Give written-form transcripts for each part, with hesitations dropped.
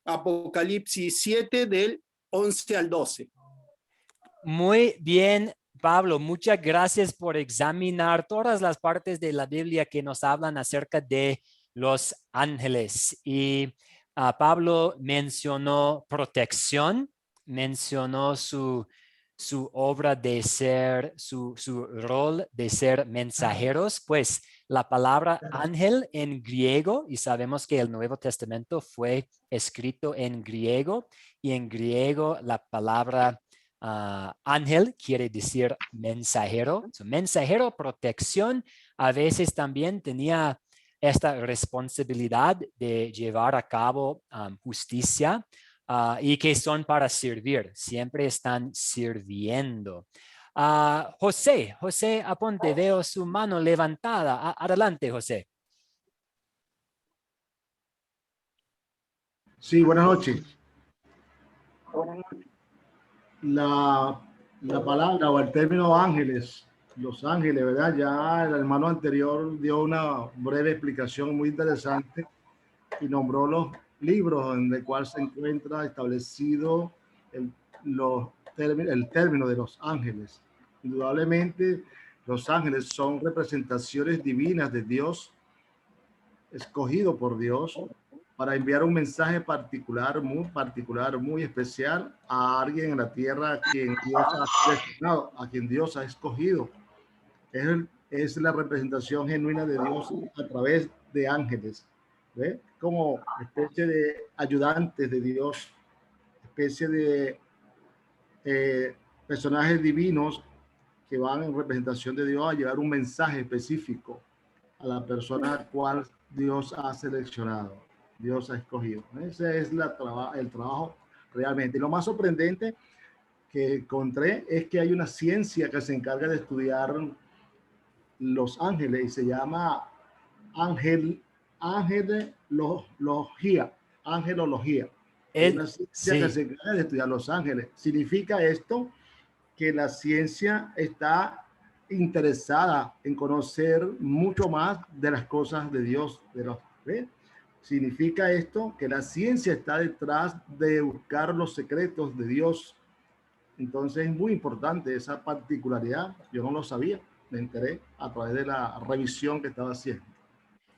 Apocalipsis 7 del 11 al 12. Muy bien, Pablo, muchas gracias por examinar todas las partes de la Biblia que nos hablan acerca de los ángeles. Y Pablo mencionó protección, mencionó su obra de ser, su rol de ser mensajeros, pues la palabra ángel en griego, y sabemos que el Nuevo Testamento fue escrito en griego, y en griego la palabra ángel quiere decir mensajero. Mensajero, protección, a veces también tenía esta responsabilidad de llevar a cabo justicia y que son para servir, siempre están sirviendo. José Aponte, veo su mano levantada. Adelante, José. Sí, buenas noches. La, la palabra o el término ángeles, los ángeles, ¿verdad? Ya el hermano anterior dio una breve explicación muy interesante y nombró los libros en el cual se encuentra establecido el término de los ángeles. Indudablemente, los ángeles son representaciones divinas de Dios, escogido por Dios para enviar un mensaje particular, muy especial a alguien en la tierra a quien Dios ha seleccionado, a quien Dios ha escogido. Es la representación genuina de Dios a través de ángeles, ¿ve? Como especie de ayudantes de Dios, especie de personajes divinos que van en representación de Dios a llevar un mensaje específico a la persona a la cual Dios ha seleccionado, Dios ha escogido. Ese es el trabajo realmente. Y lo más sorprendente que encontré es que hay una ciencia que se encarga de estudiar los ángeles y se llama angelología. Angelología. Es una ciencia que Sí. se encarga de estudiar los ángeles. Significa esto que la ciencia está interesada en conocer mucho más de las cosas de Dios. ¿Ve? Significa esto que la ciencia está detrás de buscar los secretos de Dios. Entonces es muy importante esa particularidad. Yo no lo sabía, me enteré a través de la revisión que estaba haciendo.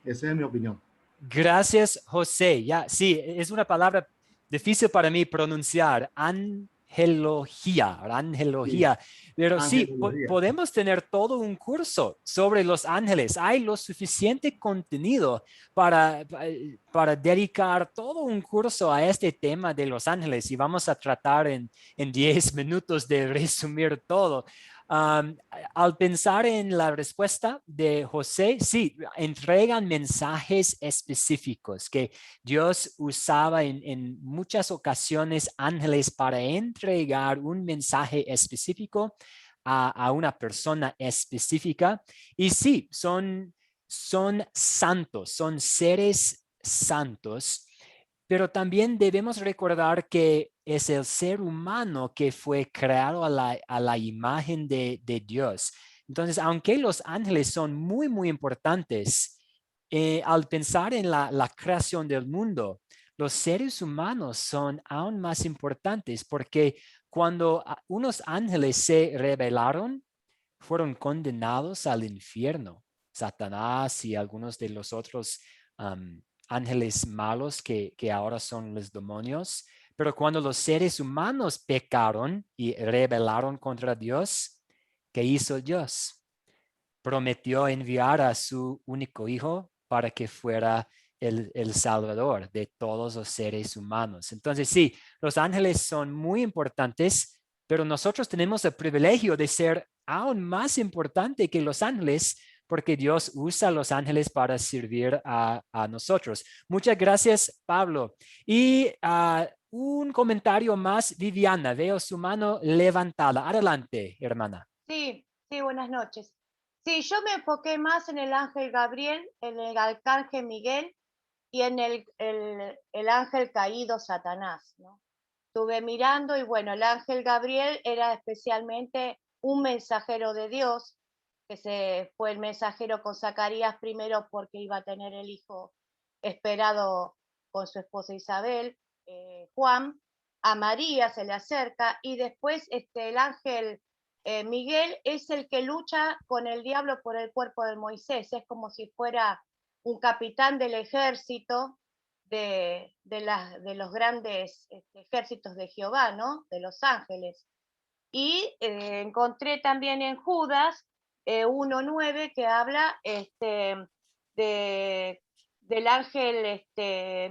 Esa es mi opinión. Gracias, José. Ya, sí, es una palabra difícil para mí pronunciar. Angelología, Sí, angelología. Pero sí, angelología. podemos tener todo un curso sobre los ángeles. Hay lo suficiente contenido para dedicar todo un curso a este tema de los ángeles y vamos a tratar en 10 minutos de resumir todo. Um, Al pensar en la respuesta de José, sí, entregan mensajes específicos que Dios usaba en muchas ocasiones ángeles para entregar un mensaje específico a una persona específica. Y sí, son santos, son seres santos, pero también debemos recordar que es el ser humano que fue creado a la imagen de Dios. Entonces, aunque los ángeles son muy, muy importantes, al pensar en la creación del mundo, los seres humanos son aún más importantes porque cuando unos ángeles se rebelaron, fueron condenados al infierno. Satanás y algunos de los otros ángeles malos que ahora son los demonios. Pero cuando los seres humanos pecaron y rebelaron contra Dios, ¿qué hizo Dios? Prometió enviar a su único hijo para que fuera el salvador de todos los seres humanos. Entonces, sí, los ángeles son muy importantes, pero nosotros tenemos el privilegio de ser aún más importante que los ángeles porque Dios usa a los ángeles para servir a nosotros. Muchas gracias, Pablo. Y un comentario más, Viviana, veo su mano levantada. Adelante, hermana. Sí, sí, buenas noches. Sí, yo me enfoqué más en el ángel Gabriel, en el arcángel Miguel y en el ángel caído Satanás, ¿no? Estuve mirando y bueno, el ángel Gabriel era especialmente un mensajero de Dios, que se fue el mensajero con Zacarías primero porque iba a tener el hijo esperado con su esposa Isabel, Juan, a María se le acerca y después el ángel Miguel es el que lucha con el diablo por el cuerpo de Moisés. Es como si fuera un capitán del ejército de los grandes ejércitos de Jehová, ¿no? De los ángeles. Y encontré también en Judas 1:9 que habla del ángel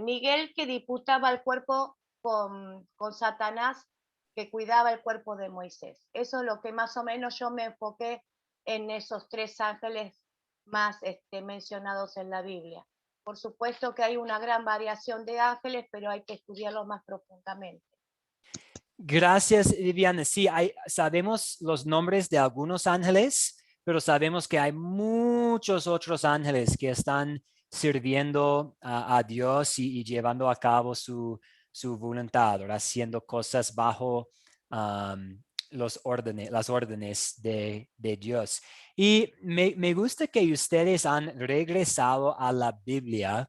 Miguel que disputaba el cuerpo con Satanás, que cuidaba el cuerpo de Moisés. Eso es lo que más o menos yo me enfoqué en esos 3 ángeles más mencionados en la Biblia. Por supuesto que hay una gran variación de ángeles, pero hay que estudiarlos más profundamente. Gracias, Viviana. Sí, sabemos los nombres de algunos ángeles, pero sabemos que hay muchos otros ángeles que están sirviendo a Dios y llevando a cabo su voluntad, ¿verdad? Haciendo cosas bajo las órdenes de Dios. Y me gusta que ustedes han regresado a la Biblia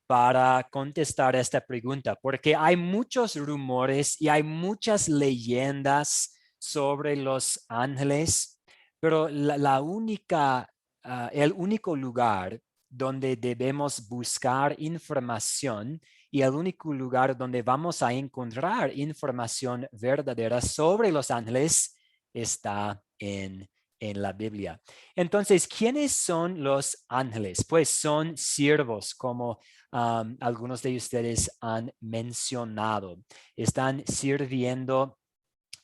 para contestar esta pregunta, porque hay muchos rumores y hay muchas leyendas sobre los ángeles, pero el único lugar donde debemos buscar información y el único lugar donde vamos a encontrar información verdadera sobre los ángeles está en la Biblia. Entonces, ¿quiénes son los ángeles? Pues son siervos, como algunos de ustedes han mencionado. Están sirviendo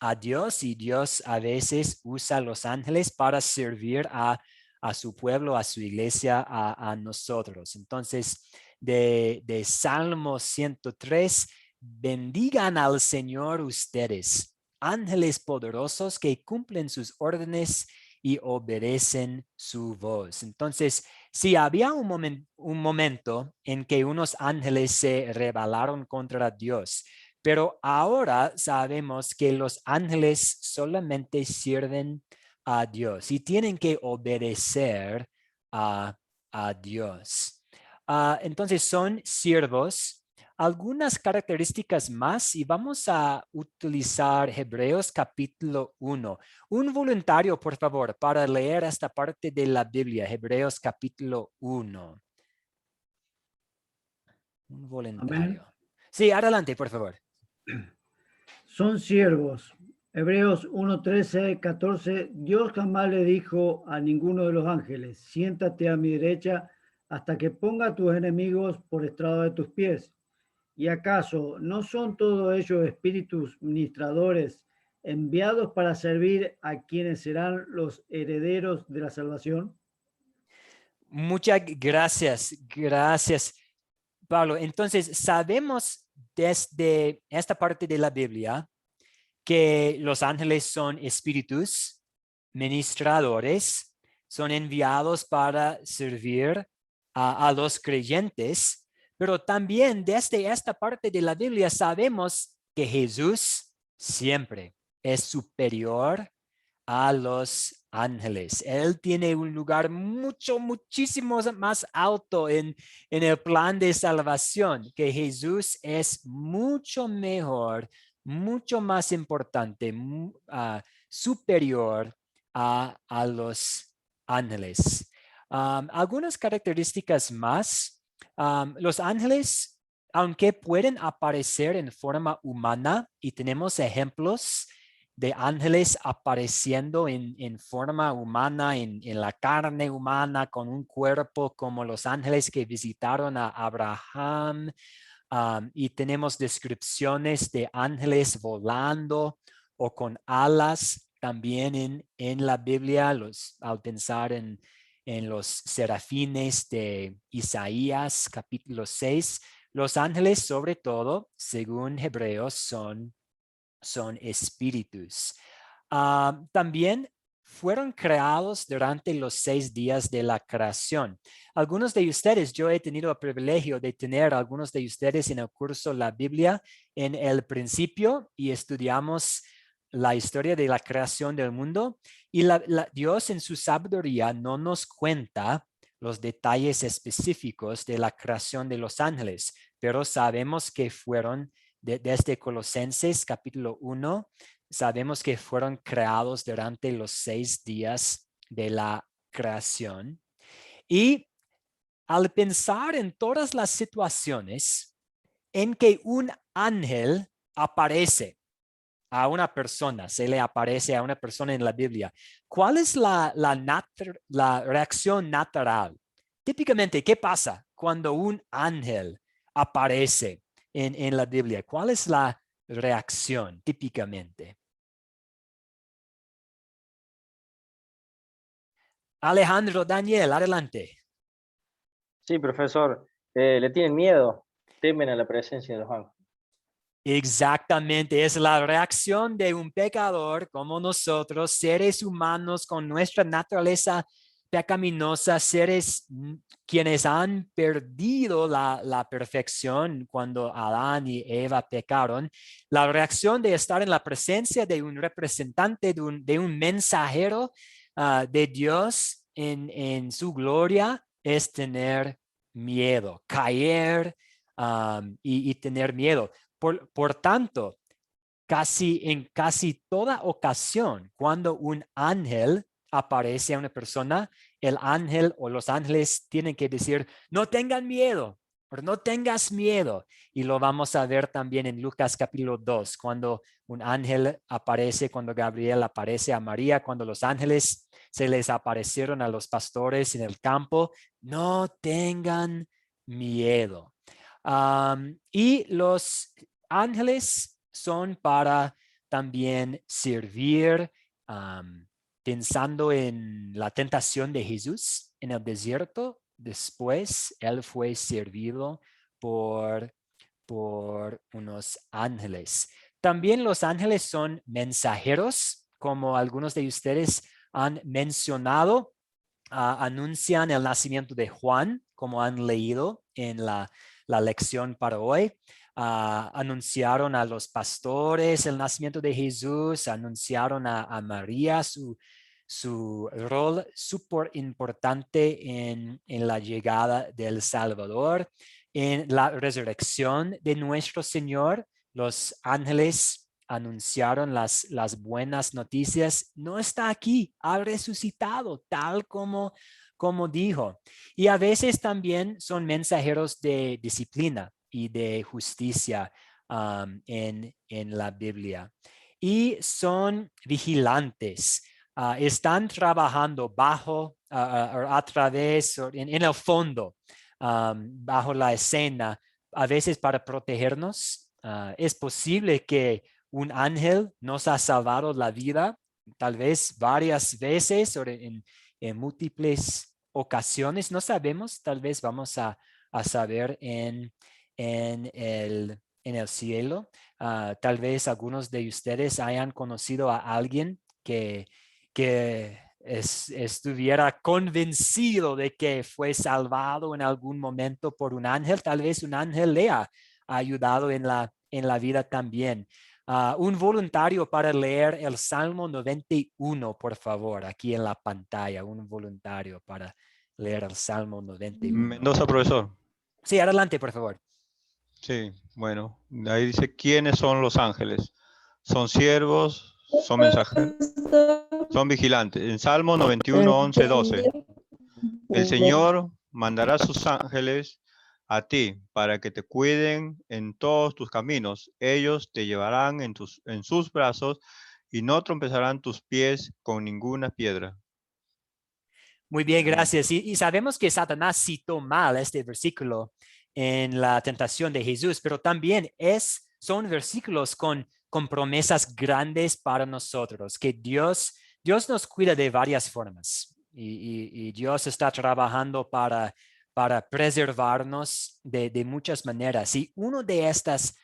a Dios y Dios a veces usa a los ángeles para servir a su pueblo, a su iglesia, a nosotros. Entonces, de Salmo 103, bendigan al Señor ustedes, ángeles poderosos que cumplen sus órdenes y obedecen su voz. Entonces, sí, había un momento en que unos ángeles se rebelaron contra Dios, pero ahora sabemos que los ángeles solamente sirven a Dios y tienen que obedecer a Dios. Entonces son siervos. Algunas características más y vamos a utilizar Hebreos capítulo 1. Un voluntario, por favor, para leer esta parte de la Biblia, Hebreos capítulo 1. Un voluntario. Amén. Sí, adelante, por favor. Son siervos. Hebreos 1:13, 14. Dios jamás le dijo a ninguno de los ángeles, siéntate a mi derecha hasta que ponga a tus enemigos por estrado de tus pies. ¿Y acaso no son todos ellos espíritus ministradores enviados para servir a quienes serán los herederos de la salvación? Muchas gracias. Gracias, Pablo. Entonces, sabemos desde esta parte de la Biblia que los ángeles son espíritus ministradores, son enviados para servir a los creyentes. Pero también desde esta parte de la Biblia sabemos que Jesús siempre es superior a los ángeles. Él tiene un lugar muchísimo más alto en el plan de salvación, que Jesús es mucho mejor, mucho más importante, superior a los ángeles. Algunas características más. Los ángeles, aunque pueden aparecer en forma humana, y tenemos ejemplos de ángeles apareciendo en forma humana, en la carne humana, con un cuerpo como los ángeles que visitaron a Abraham, y tenemos descripciones de ángeles volando o con alas también en la Biblia, al pensar en los serafines de Isaías capítulo 6. Los ángeles, sobre todo, según Hebreos, son espíritus. También fueron creados durante los 6 días de la creación. Algunos de ustedes, yo he tenido el privilegio de tener algunos de ustedes en el curso La Biblia en el principio y estudiamos la historia de la creación del mundo, y Dios en su sabiduría no nos cuenta los detalles específicos de la creación de los ángeles. pero sabemos que fueron desde Colosenses capítulo 1, sabemos que fueron creados durante los 6 días de la creación. Y al pensar en todas las situaciones en que un ángel aparece a una persona, se le aparece a una persona en la Biblia, ¿cuál es la reacción natural? Típicamente, ¿qué pasa cuando un ángel aparece en la Biblia? ¿Cuál es la reacción típicamente? Alejandro, Daniel, adelante. Sí, profesor, le tienen miedo, temen a la presencia de los ángeles. Exactamente, es la reacción de un pecador como nosotros, seres humanos con nuestra naturaleza pecaminosa, seres quienes han perdido la perfección cuando Adán y Eva pecaron. La reacción de estar en la presencia de un representante, de un mensajero de Dios en su gloria es tener miedo, caer y tener miedo. Por tanto, en casi toda ocasión, cuando un ángel aparece a una persona, el ángel o los ángeles tienen que decir, no tengan miedo, o no tengas miedo. Y lo vamos a ver también en Lucas capítulo 2, cuando un ángel aparece, cuando Gabriel aparece a María, cuando los ángeles se les aparecieron a los pastores en el campo, no tengan miedo. Y los ángeles son para también servir, pensando en la tentación de Jesús en el desierto. Después, él fue servido por unos ángeles. También los ángeles son mensajeros, como algunos de ustedes han mencionado. Anuncian el nacimiento de Juan, como han leído en la lección para hoy. Anunciaron a los pastores el nacimiento de Jesús, anunciaron a María su rol súper importante en la llegada del Salvador, en la resurrección de nuestro Señor. Los ángeles anunciaron las buenas noticias. No está aquí, ha resucitado, tal como dijo. Y a veces también son mensajeros de disciplina y de justicia en la Biblia. Y son vigilantes. Están trabajando bajo, a través, en el fondo, bajo la escena, a veces para protegernos. Es posible que un ángel nos ha salvado la vida, tal vez varias veces o en múltiples ocasiones. No sabemos, tal vez vamos a saber en el cielo. Tal vez algunos de ustedes hayan conocido a alguien que estuviera convencido de que fue salvado en algún momento por un ángel. Tal vez un ángel le ha ayudado en la vida también. Un voluntario para leer el Salmo 91, por favor, aquí en la pantalla. Un voluntario para leer el Salmo 91. Mendoza, profesor. Sí, adelante, por favor. Sí, bueno, ahí dice, ¿quiénes son los ángeles? Son siervos, son mensajeros, son vigilantes. En Salmo 91, 11, 12. El Señor mandará sus ángeles a ti para que te cuiden en todos tus caminos. Ellos te llevarán en sus brazos y no trompezarán tus pies con ninguna piedra. Muy bien, gracias. Y sabemos que Satanás citó mal este versículo en la tentación de Jesús, pero también son versículos con promesas grandes para nosotros, que Dios nos cuida de varias formas y Dios está trabajando para preservarnos de muchas maneras. Y una de estas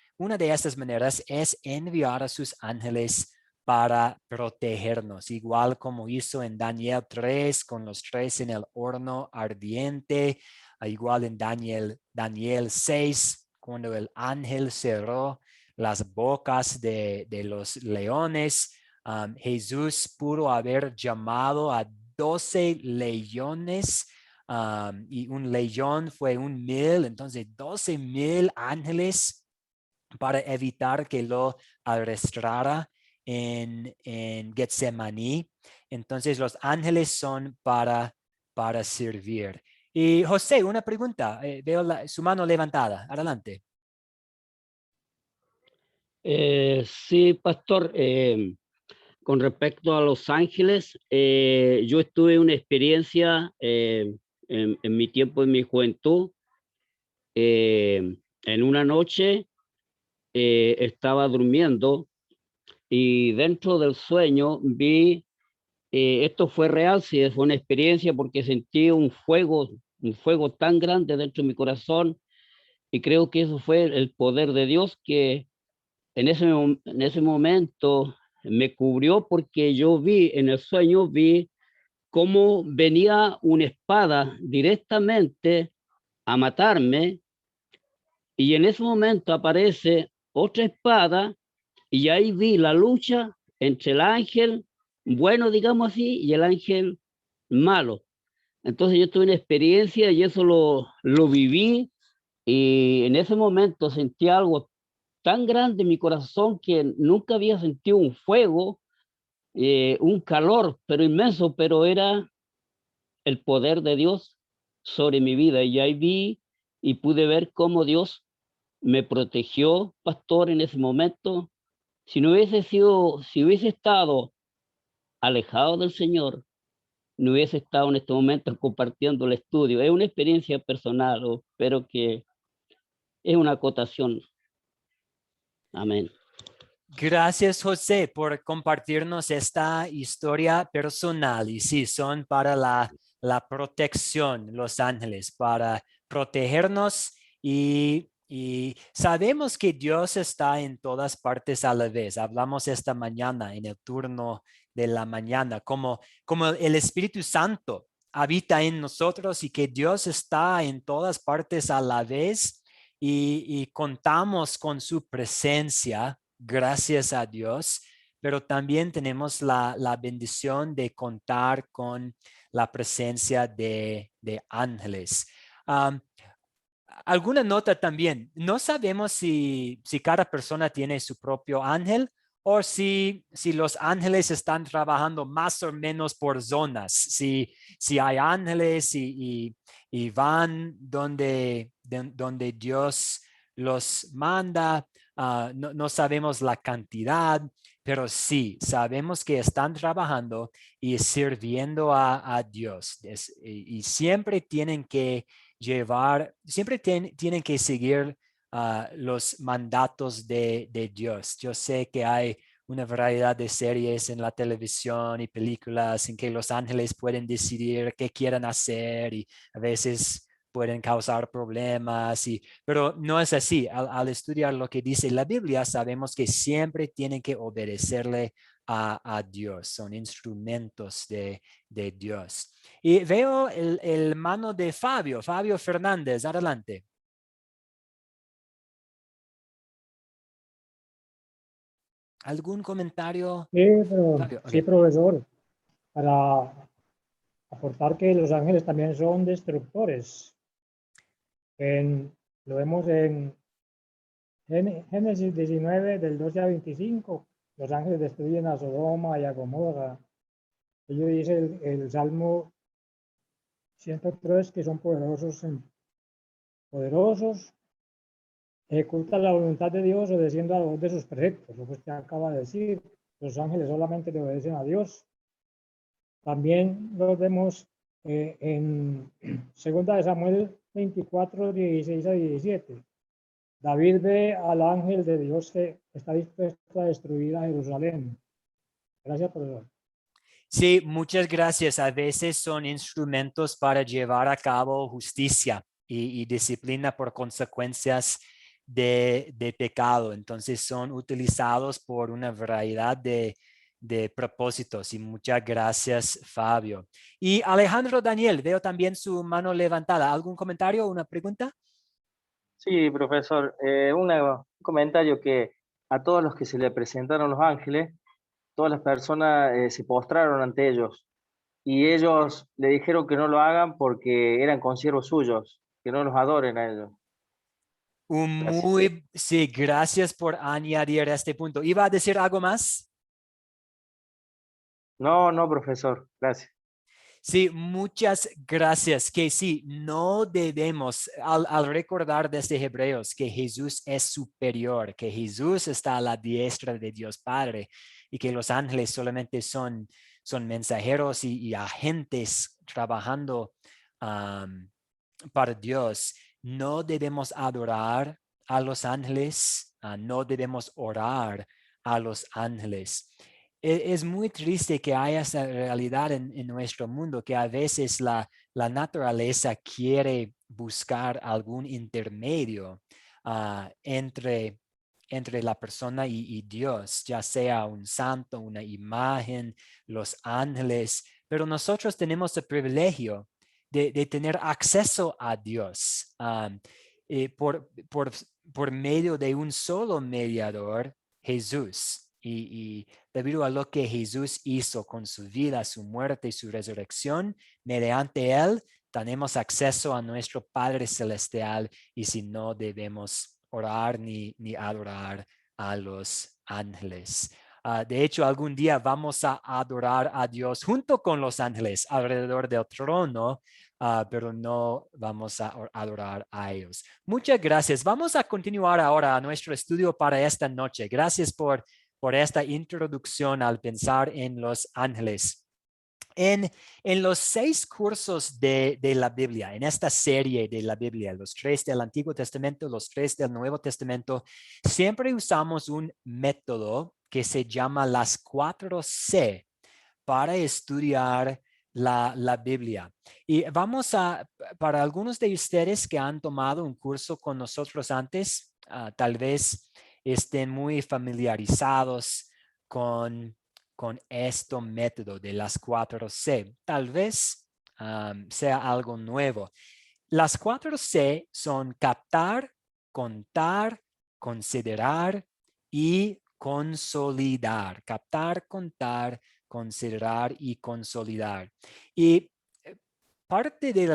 maneras es enviar a sus ángeles para protegernos, igual como hizo en Daniel 3 con los 3 en el horno ardiente, igual en Daniel 6 cuando el ángel cerró las bocas de los leones. Jesús pudo haber llamado a 12 leones y un león fue 1,000, entonces 12,000 ángeles para evitar que lo arrestara en Getsemaní. Entonces los ángeles son para servir. Y José, una pregunta. Veo su mano levantada. Adelante. Sí, pastor. Con respecto a Los Ángeles, yo tuve una experiencia en mi tiempo, en mi juventud. En una noche estaba durmiendo y dentro del sueño vi, esto fue real, sí, fue una experiencia porque sentí un fuego tan grande dentro de mi corazón, y creo que eso fue el poder de Dios que en ese momento me cubrió, porque yo vi en el sueño, vi cómo venía una espada directamente a matarme, y en ese momento aparece otra espada, y ahí vi la lucha entre el ángel bueno, digamos así, y el ángel malo. Entonces yo tuve una experiencia y eso lo viví, y en ese momento sentí algo tan grande en mi corazón que nunca había sentido un fuego, un calor, pero inmenso, pero era el poder de Dios sobre mi vida. Y ahí vi y pude ver cómo Dios me protegió, pastor, en ese momento. Si hubiese estado alejado del Señor, no hubiese estado en este momento compartiendo el estudio. Es una experiencia personal, pero que es una acotación. Amén. Gracias, José, por compartirnos esta historia personal. Y sí, son para la protección, los ángeles, para protegernos, y sabemos que Dios está en todas partes a la vez. Hablamos esta mañana en el turno de la mañana, como el Espíritu Santo habita en nosotros y que Dios está en todas partes a la vez, y contamos con su presencia. Gracias a Dios, pero también tenemos la bendición de contar con la presencia de ángeles. Alguna nota también, no sabemos si cada persona tiene su propio ángel, o si los ángeles están trabajando más o menos por zonas, si hay ángeles y van donde Dios los manda. No sabemos la cantidad, pero sí sabemos que están trabajando y sirviendo a Dios. Y siempre tienen que siempre tienen que seguir los mandatos de Dios. Yo sé que hay una variedad de series en la televisión y películas en que los ángeles pueden decidir qué quieren hacer, y a veces pueden causar problemas, pero no es así. Al estudiar lo que dice la Biblia, sabemos que siempre tienen que obedecerle a Dios. Son instrumentos de Dios. Y veo el mano de Fabio Fernández. Adelante. ¿¿Algún comentario? Sí, Fabio, sí, ok. profesor, para aportar que los ángeles también son destructores. Lo vemos en Génesis 19, del 12 a 25. Los ángeles destruyen a Sodoma y a Gomorra. Ello dice el Salmo 103, que son poderosos, ejecutan la voluntad de Dios obedeciendo a la voz de sus preceptos. Lo que usted acaba de decir, los ángeles solamente le obedecen a Dios. También los vemos en 2 Samuel 24, 16 a 17. David ve al ángel de Dios que está dispuesto a destruir a Jerusalén. Gracias, profesor. Sí, muchas gracias. A veces son instrumentos para llevar a cabo justicia y disciplina por consecuencias de pecado. Entonces son utilizados por una variedad de propósitos. Y muchas gracias, Fabio. Y Alejandro Daniel, veo también su mano levantada. ¿Algún comentario o una pregunta? Sí, profesor, un comentario que a todos los que se le presentaron los ángeles, todas las personas se postraron ante ellos. y ellos le dijeron que no lo hagan porque eran consiervos suyos, que no los adoren a ellos. Gracias. Sí, gracias por añadir este punto. ¿Iba a decir algo más? No, no, profesor, gracias. Sí, muchas gracias. Que sí, no debemos, al recordar desde Hebreos que Jesús es superior, que Jesús está a la diestra de Dios Padre y que los ángeles solamente son mensajeros y agentes trabajando para Dios. No debemos adorar a los ángeles, no debemos orar a los ángeles. Es muy triste que haya esa realidad en nuestro mundo, que a veces la naturaleza quiere buscar algún intermedio entre la persona y Dios, ya sea un santo, una imagen, los ángeles, pero nosotros tenemos el privilegio de tener acceso a Dios por medio de un solo mediador, Jesús. Y debido a lo que Jesús hizo con su vida, su muerte y su resurrección, mediante él tenemos acceso a nuestro Padre Celestial y si no debemos orar ni adorar a los ángeles. De hecho, algún día vamos a adorar a Dios junto con los ángeles alrededor del trono, pero no vamos a adorar a ellos. Muchas gracias. Vamos a continuar ahora a nuestro estudio para esta noche. Gracias por esta introducción al pensar en los ángeles. En los 6 cursos de la Biblia, en esta serie de la Biblia, los 3 del Antiguo Testamento, los 3 del Nuevo Testamento, siempre usamos un método que se llama las 4C para estudiar la Biblia. Y para algunos de ustedes que han tomado un curso con nosotros antes, tal vez estén muy familiarizados con este método de las 4C. Tal vez sea algo nuevo. Las 4C son captar, contar, considerar y consolidar. Captar, contar, considerar y consolidar. Y parte de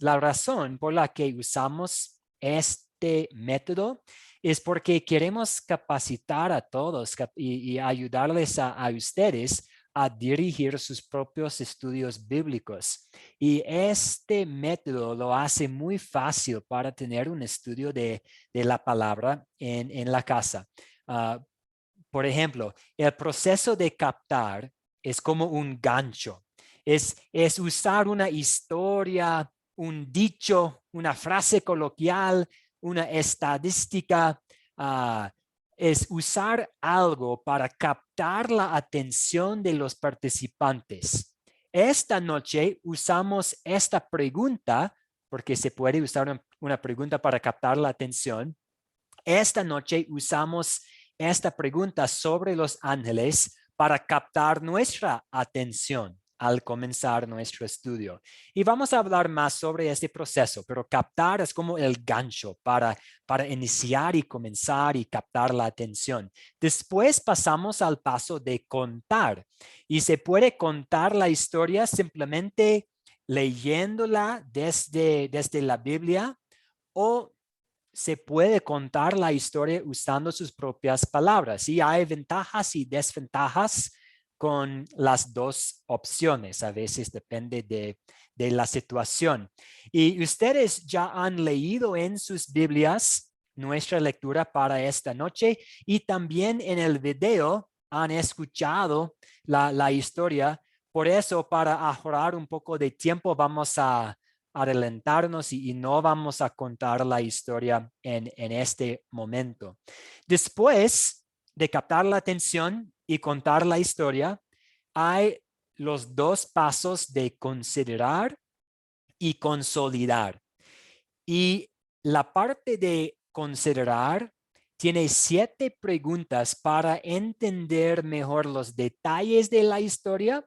la razón por la que usamos este método es porque queremos capacitar a todos y ayudarles a ustedes a dirigir sus propios estudios bíblicos. Y este método lo hace muy fácil para tener un estudio de la palabra en la casa. Por ejemplo, el proceso de captar es como un gancho. Es usar una historia, un dicho, una frase coloquial, una estadística. Es usar algo para captar la atención de los participantes. Esta noche usamos esta pregunta, porque se puede usar una pregunta para captar la atención. Esta noche usamos esta pregunta sobre los ángeles para captar nuestra atención al comenzar nuestro estudio. Y vamos a hablar más sobre este proceso, pero captar es como el gancho para iniciar y comenzar y captar la atención. Después pasamos al paso de contar y se puede contar la historia simplemente leyéndola desde la Biblia o se puede contar la historia usando sus propias palabras. Y hay ventajas y desventajas con las dos opciones. A veces depende de la situación. Y ustedes ya han leído en sus Biblias nuestra lectura para esta noche y también en el video han escuchado la historia. Por eso, para ahorrar un poco de tiempo, vamos a adelantarnos y no vamos a contar la historia en este momento. Después de captar la atención y contar la historia, hay los 2 pasos de considerar y consolidar. Y la parte de considerar tiene 7 preguntas para entender mejor los detalles de la historia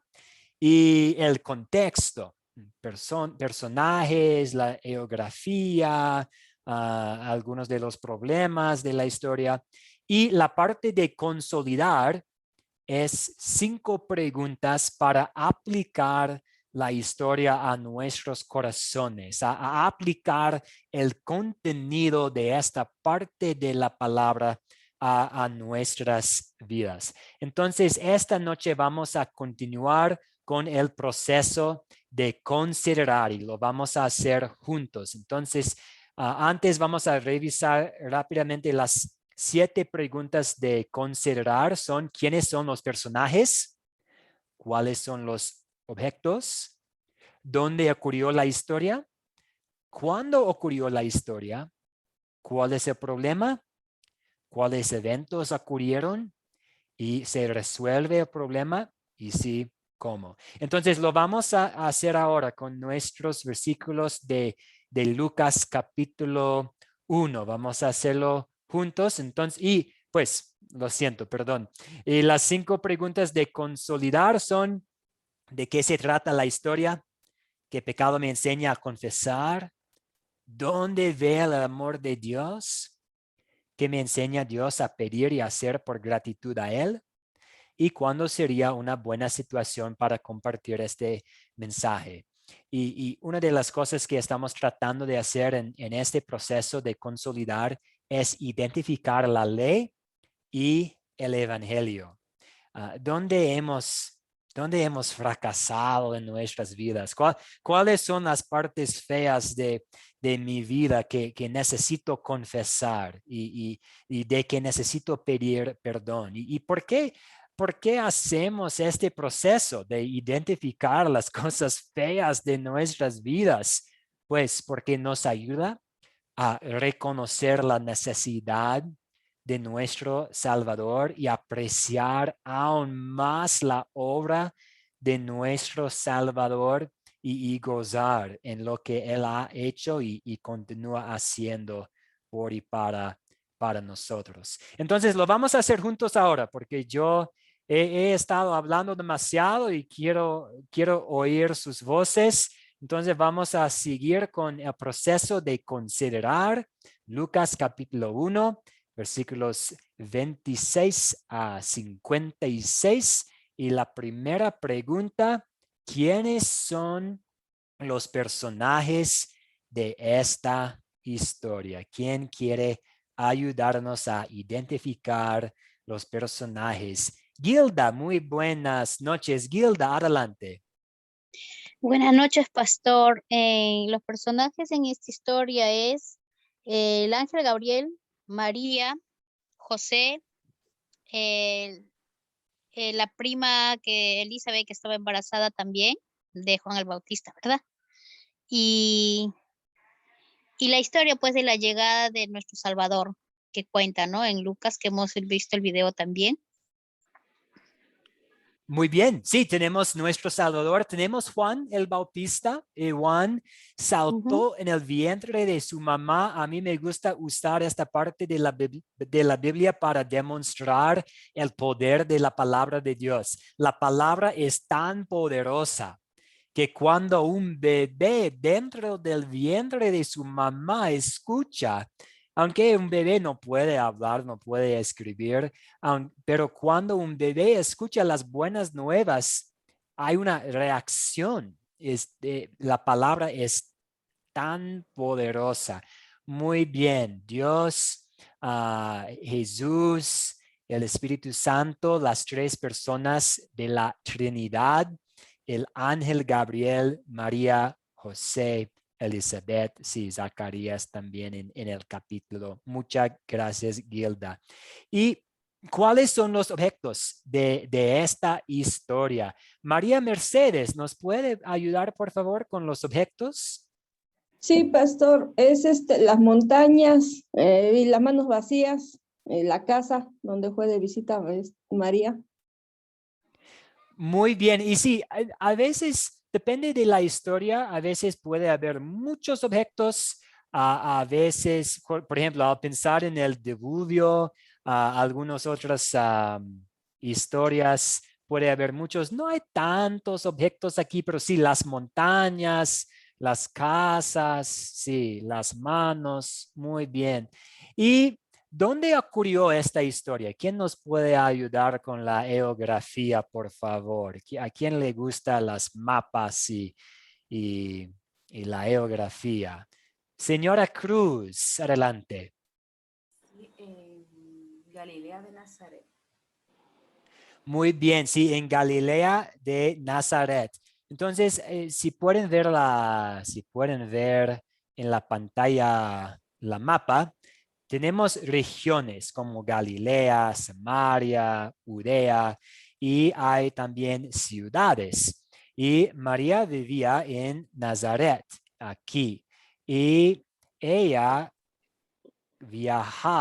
y el contexto. Personajes, la geografía, algunos de los problemas de la historia. Y la parte de consolidar es 5 preguntas para aplicar la historia a nuestros corazones, a aplicar el contenido de esta parte de la palabra a nuestras vidas. Entonces, esta noche vamos a continuar con el proceso de considerar y lo vamos a hacer juntos. Entonces, antes vamos a revisar rápidamente las 7 preguntas de considerar. Son: ¿quiénes son los personajes? ¿Cuáles son los objetos? ¿Dónde ocurrió la historia? ¿Cuándo ocurrió la historia? ¿Cuál es el problema? ¿Cuáles eventos ocurrieron? ¿Y se resuelve el problema? Y sí, ¿cómo? Entonces lo vamos a hacer ahora con nuestros versículos de Lucas capítulo 1. Vamos a hacerlo juntos. Entonces, y pues, lo siento, perdón. Y las 5 preguntas de consolidar son: ¿de qué se trata la historia? ¿Qué pecado me enseña a confesar? ¿Dónde ve el amor de Dios? ¿Qué me enseña Dios a pedir y hacer por gratitud a Él? ¿Y cuándo sería una buena situación para compartir este mensaje? Y una de las cosas que estamos tratando de hacer en este proceso de consolidar es identificar la ley y el evangelio. ¿Dónde hemos fracasado en nuestras vidas? ¿Cuáles son las partes feas de mi vida que necesito confesar y de que necesito pedir perdón? ¿Y por qué hacemos este proceso de identificar las cosas feas de nuestras vidas? Pues porque nos ayuda a reconocer la necesidad de nuestro Salvador y apreciar aún más la obra de nuestro Salvador y gozar en lo que Él ha hecho y continúa haciendo por y para nosotros. Entonces lo vamos a hacer juntos ahora, porque yo he estado hablando demasiado y quiero oír sus voces. Entonces vamos a seguir con el proceso de considerar Lucas capítulo 1, versículos 26 a 56. Y la primera pregunta: ¿quiénes son los personajes de esta historia? ¿Quién quiere ayudarnos a identificar los personajes? Gilda, muy buenas noches. Gilda, adelante. Buenas noches, pastor. Los personajes en esta historia es el ángel Gabriel, María, José, la prima que Elizabeth, que estaba embarazada también de Juan el Bautista, ¿verdad? Y la historia pues de la llegada de nuestro Salvador que cuenta, ¿no? En Lucas, que hemos visto el video también. Muy bien, sí, tenemos nuestro Salvador, tenemos Juan el Bautista. Juan saltó en el vientre de su mamá. A mí me gusta usar esta parte de la Biblia para demostrar el poder de la palabra de Dios. La palabra es tan poderosa que cuando un bebé dentro del vientre de su mamá escucha, aunque un bebé no puede hablar, no puede escribir, pero cuando un bebé escucha las buenas nuevas, hay una reacción. La palabra es tan poderosa. Muy bien, Dios, Jesús, el Espíritu Santo, las 3 personas de la Trinidad, el ángel Gabriel, María, José, Elizabeth, sí, Zacarías también en el capítulo. Muchas gracias, Gilda. ¿Y cuáles son los objetos de esta historia? María Mercedes, ¿nos puede ayudar, por favor, con los objetos? Sí, pastor, es las montañas y las manos vacías, la casa donde fue de visita María. Muy bien, y sí, a veces depende de la historia, a veces puede haber muchos objetos, a veces, por ejemplo, al pensar en el diluvio, algunas otras historias, puede haber muchos, no hay tantos objetos aquí, pero sí las montañas, las casas, sí, las manos, muy bien. Y ¿Dónde ocurrió esta historia? ¿Quién nos puede ayudar con la geografía, por favor? ¿A quién le gustan las mapas y la geografía? Señora Cruz, adelante. Sí, en Galilea de Nazaret. Muy bien, sí, en Galilea de Nazaret. Entonces, si pueden ver en la pantalla la mapa, tenemos regiones como Galilea, Samaria, Judea, y hay también ciudades. Y María vivía en Nazaret, aquí. Y ella viajó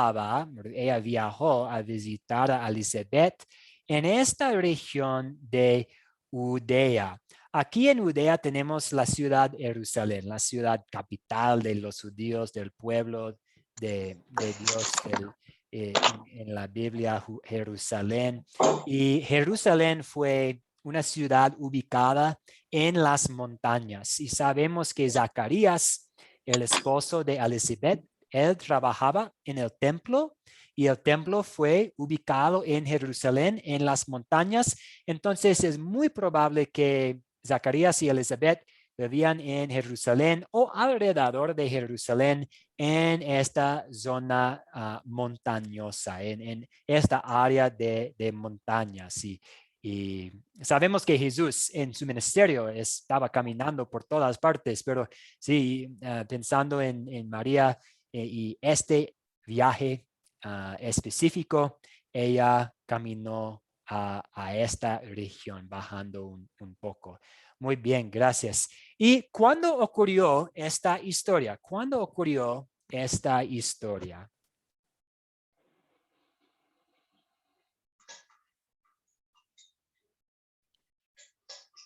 a visitar a Elizabeth en esta región de Judea. Aquí en Judea tenemos la ciudad de Jerusalén, la ciudad capital de los judíos, del pueblo de Dios en la Biblia, Jerusalén. Y Jerusalén fue una ciudad ubicada en las montañas. Y sabemos que Zacarías, el esposo de Elizabeth, él trabajaba en el templo y el templo fue ubicado en Jerusalén, en las montañas. Entonces es muy probable que Zacarías y Elizabeth vivían en Jerusalén o alrededor de Jerusalén en esta zona montañosa, en esta área de montañas. Y sabemos que Jesús en su ministerio estaba caminando por todas partes, pero sí, pensando en María y este viaje específico, ella caminó a esta región, bajando un poco. Muy bien, gracias. ¿Y cuándo ocurrió esta historia? ¿Cuándo ocurrió esta historia?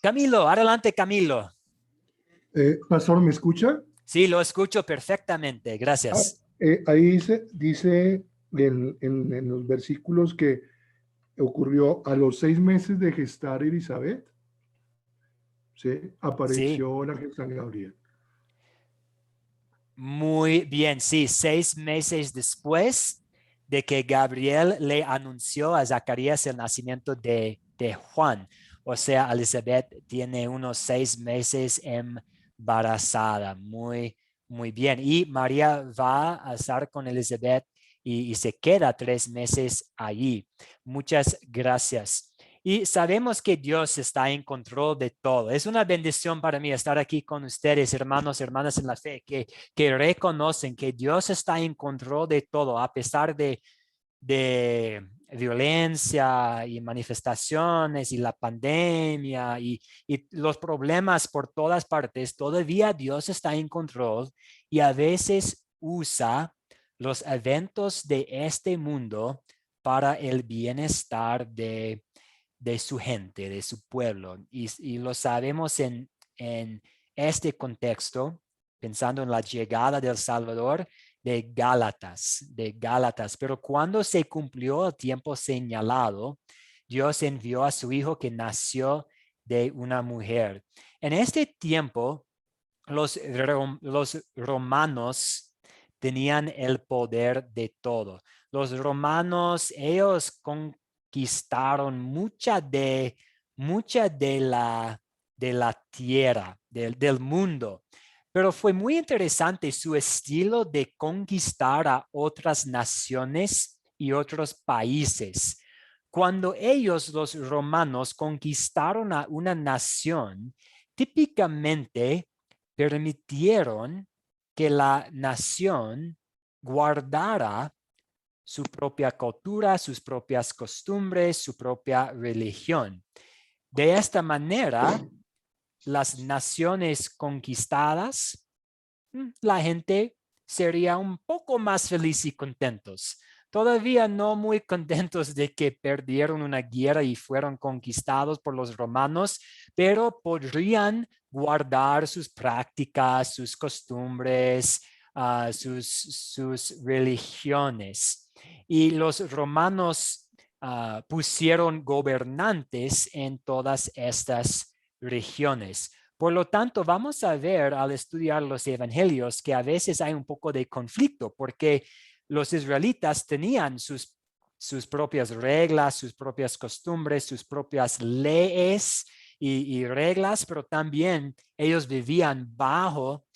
Camilo, adelante, Camilo. Pastor, ¿me escucha? Sí, lo escucho perfectamente. Gracias. Ahí dice en los versículos que ocurrió a los 6 meses de gestar Elizabeth. Sí, apareció el ángel San Gabriel. Muy bien, sí, 6 meses después de que Gabriel le anunció a Zacarías el nacimiento de Juan. O sea, Elizabeth tiene unos 6 meses embarazada. Muy bien. Y María va a estar con Elizabeth y se queda 3 meses allí. Muchas gracias. Y sabemos que Dios está en control de todo. Es una bendición para mí estar aquí con ustedes, hermanos, hermanas en la fe, que reconocen que Dios está en control de todo, a pesar de violencia y manifestaciones y la pandemia y los problemas por todas partes. Todavía Dios está en control y a veces usa los eventos de este mundo para el bienestar de su gente, de su pueblo. Y lo sabemos en este contexto, pensando en la llegada del Salvador de Gálatas. Pero cuando se cumplió el tiempo señalado, Dios envió a su hijo que nació de una mujer. En este tiempo, los romanos tenían el poder de todo. Los romanos, ellos conquistaron mucha de la tierra, del mundo. Pero fue muy interesante su estilo de conquistar a otras naciones y otros países. Cuando ellos, los romanos, conquistaron a una nación, típicamente permitieron que la nación guardara su propia cultura, sus propias costumbres, su propia religión. De esta manera, las naciones conquistadas, la gente sería un poco más feliz y contentos. Todavía no muy contentos de que perdieron una guerra y fueron conquistados por los romanos, pero podrían guardar sus prácticas, sus costumbres, sus religiones. Y los romanos pusieron gobernantes en todas estas regiones. Por lo tanto, vamos a ver al estudiar los evangelios que a veces hay un poco de conflicto porque los israelitas tenían sus propias reglas, sus propias costumbres, sus propias leyes y reglas, pero también ellos vivían bajo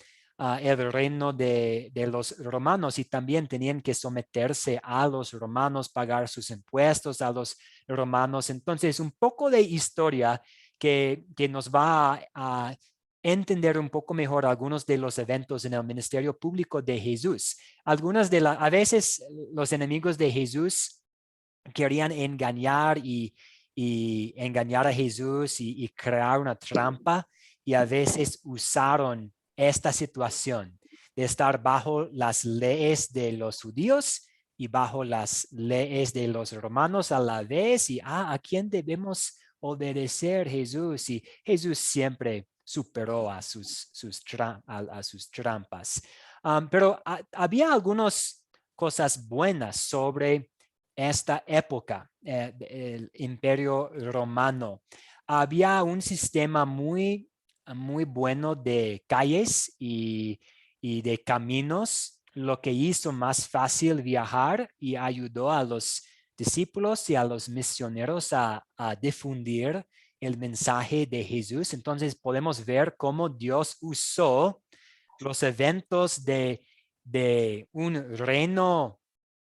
el reino de los romanos y también tenían que someterse a los romanos, pagar sus impuestos a los romanos. Entonces, un poco de historia que nos va a entender un poco mejor algunos de los eventos en el ministerio público de Jesús. A veces los enemigos de Jesús querían engañar y engañar a Jesús y crear una trampa, y a veces usaron esta situación de estar bajo las leyes de los judíos y bajo las leyes de los romanos a la vez, y ¿a quién debemos obedecer? Jesús. Y Jesús siempre superó a sus trampas. Pero había algunas cosas buenas sobre esta época, el Imperio Romano. Había un sistema muy bueno de calles y de caminos, lo que hizo más fácil viajar y ayudó a los discípulos y a los misioneros a difundir el mensaje de Jesús. Entonces podemos ver cómo Dios usó los eventos de un reino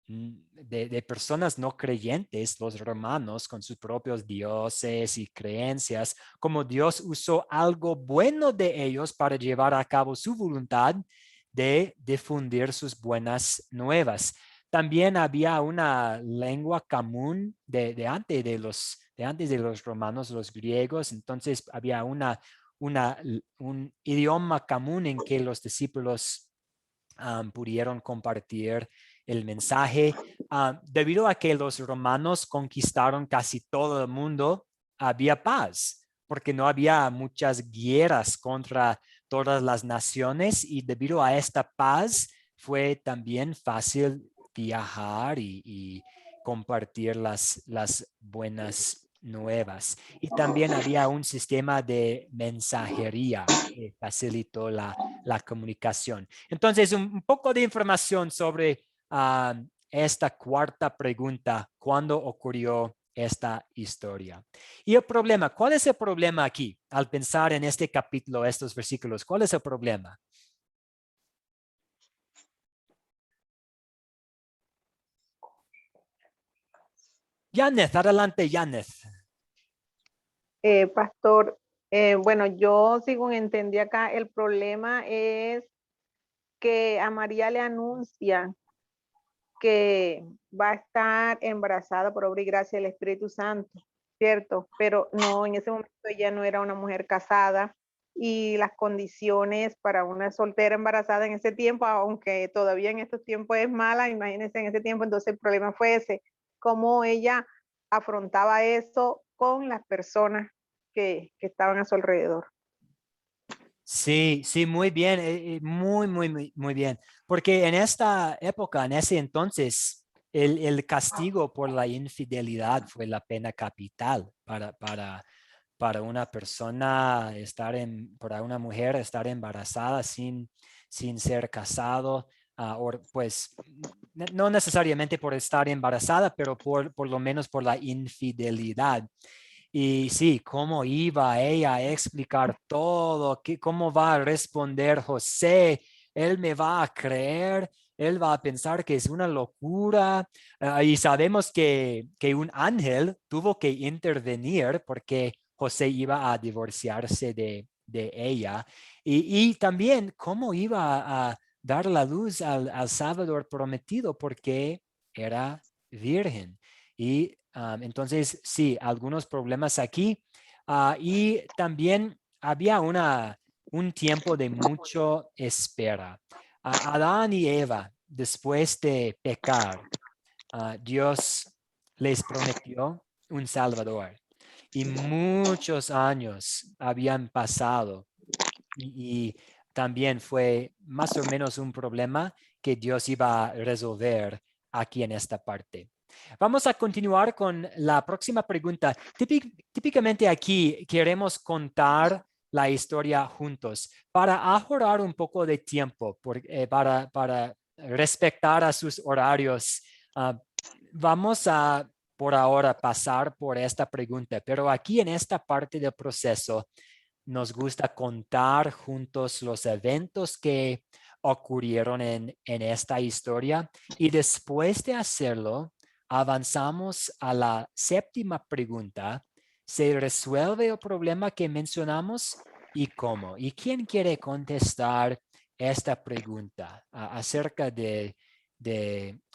de personas no creyentes, los romanos, con sus propios dioses y creencias, como Dios usó algo bueno de ellos para llevar a cabo su voluntad de difundir sus buenas nuevas. También había una lengua común de antes de los romanos, los griegos. Entonces había un idioma común en que los discípulos pudieron compartir el mensaje. Debido a que los romanos conquistaron casi todo el mundo, había paz, porque no había muchas guerras contra todas las naciones, y debido a esta paz fue también fácil viajar y compartir las buenas nuevas. Y también había un sistema de mensajería que facilitó la comunicación. Entonces, un poco de información sobre esta cuarta pregunta: ¿cuándo ocurrió esta historia? Y el problema, ¿cuál es el problema aquí? Al pensar en este capítulo, estos versículos, ¿cuál es el problema? Yaneth, adelante, Yaneth. Pastor, bueno, yo según entendí acá, el problema es que a María le anuncia que va a estar embarazada por obra y gracia del Espíritu Santo, ¿cierto? Pero no, en ese momento ella no era una mujer casada, y las condiciones para una soltera embarazada en ese tiempo, aunque todavía en estos tiempos es mala, imagínense en ese tiempo. Entonces el problema fue ese, cómo ella afrontaba eso con las personas que estaban a su alrededor. Sí, muy bien, muy bien. Porque en esta época, en ese entonces, el castigo por la infidelidad fue la pena capital para una persona para una mujer estar embarazada sin ser casado, o pues no necesariamente por estar embarazada, pero por lo menos por la infidelidad. Y sí, cómo iba ella a explicar todo, cómo va a responder José, él me va a creer, él va a pensar que es una locura. Y sabemos que un ángel tuvo que intervenir porque José iba a divorciarse de ella. Y también cómo iba a dar la luz al Salvador prometido, porque era virgen. Y entonces, sí, algunos problemas aquí. Y también había un tiempo de mucho espera. Adán y Eva, después de pecar, Dios les prometió un Salvador. Y muchos años habían pasado. Y también fue más o menos un problema que Dios iba a resolver aquí en esta parte. Vamos a continuar con la próxima pregunta. Típicamente aquí queremos contar la historia juntos para ahorrar un poco de tiempo, para respetar a sus horarios, vamos a por ahora pasar por esta pregunta, pero aquí en esta parte del proceso nos gusta contar juntos los eventos que ocurrieron en esta historia y después de hacerlo, avanzamos a la séptima pregunta. ¿Se resuelve el problema que mencionamos y cómo? ¿Y quién quiere contestar esta pregunta acerca de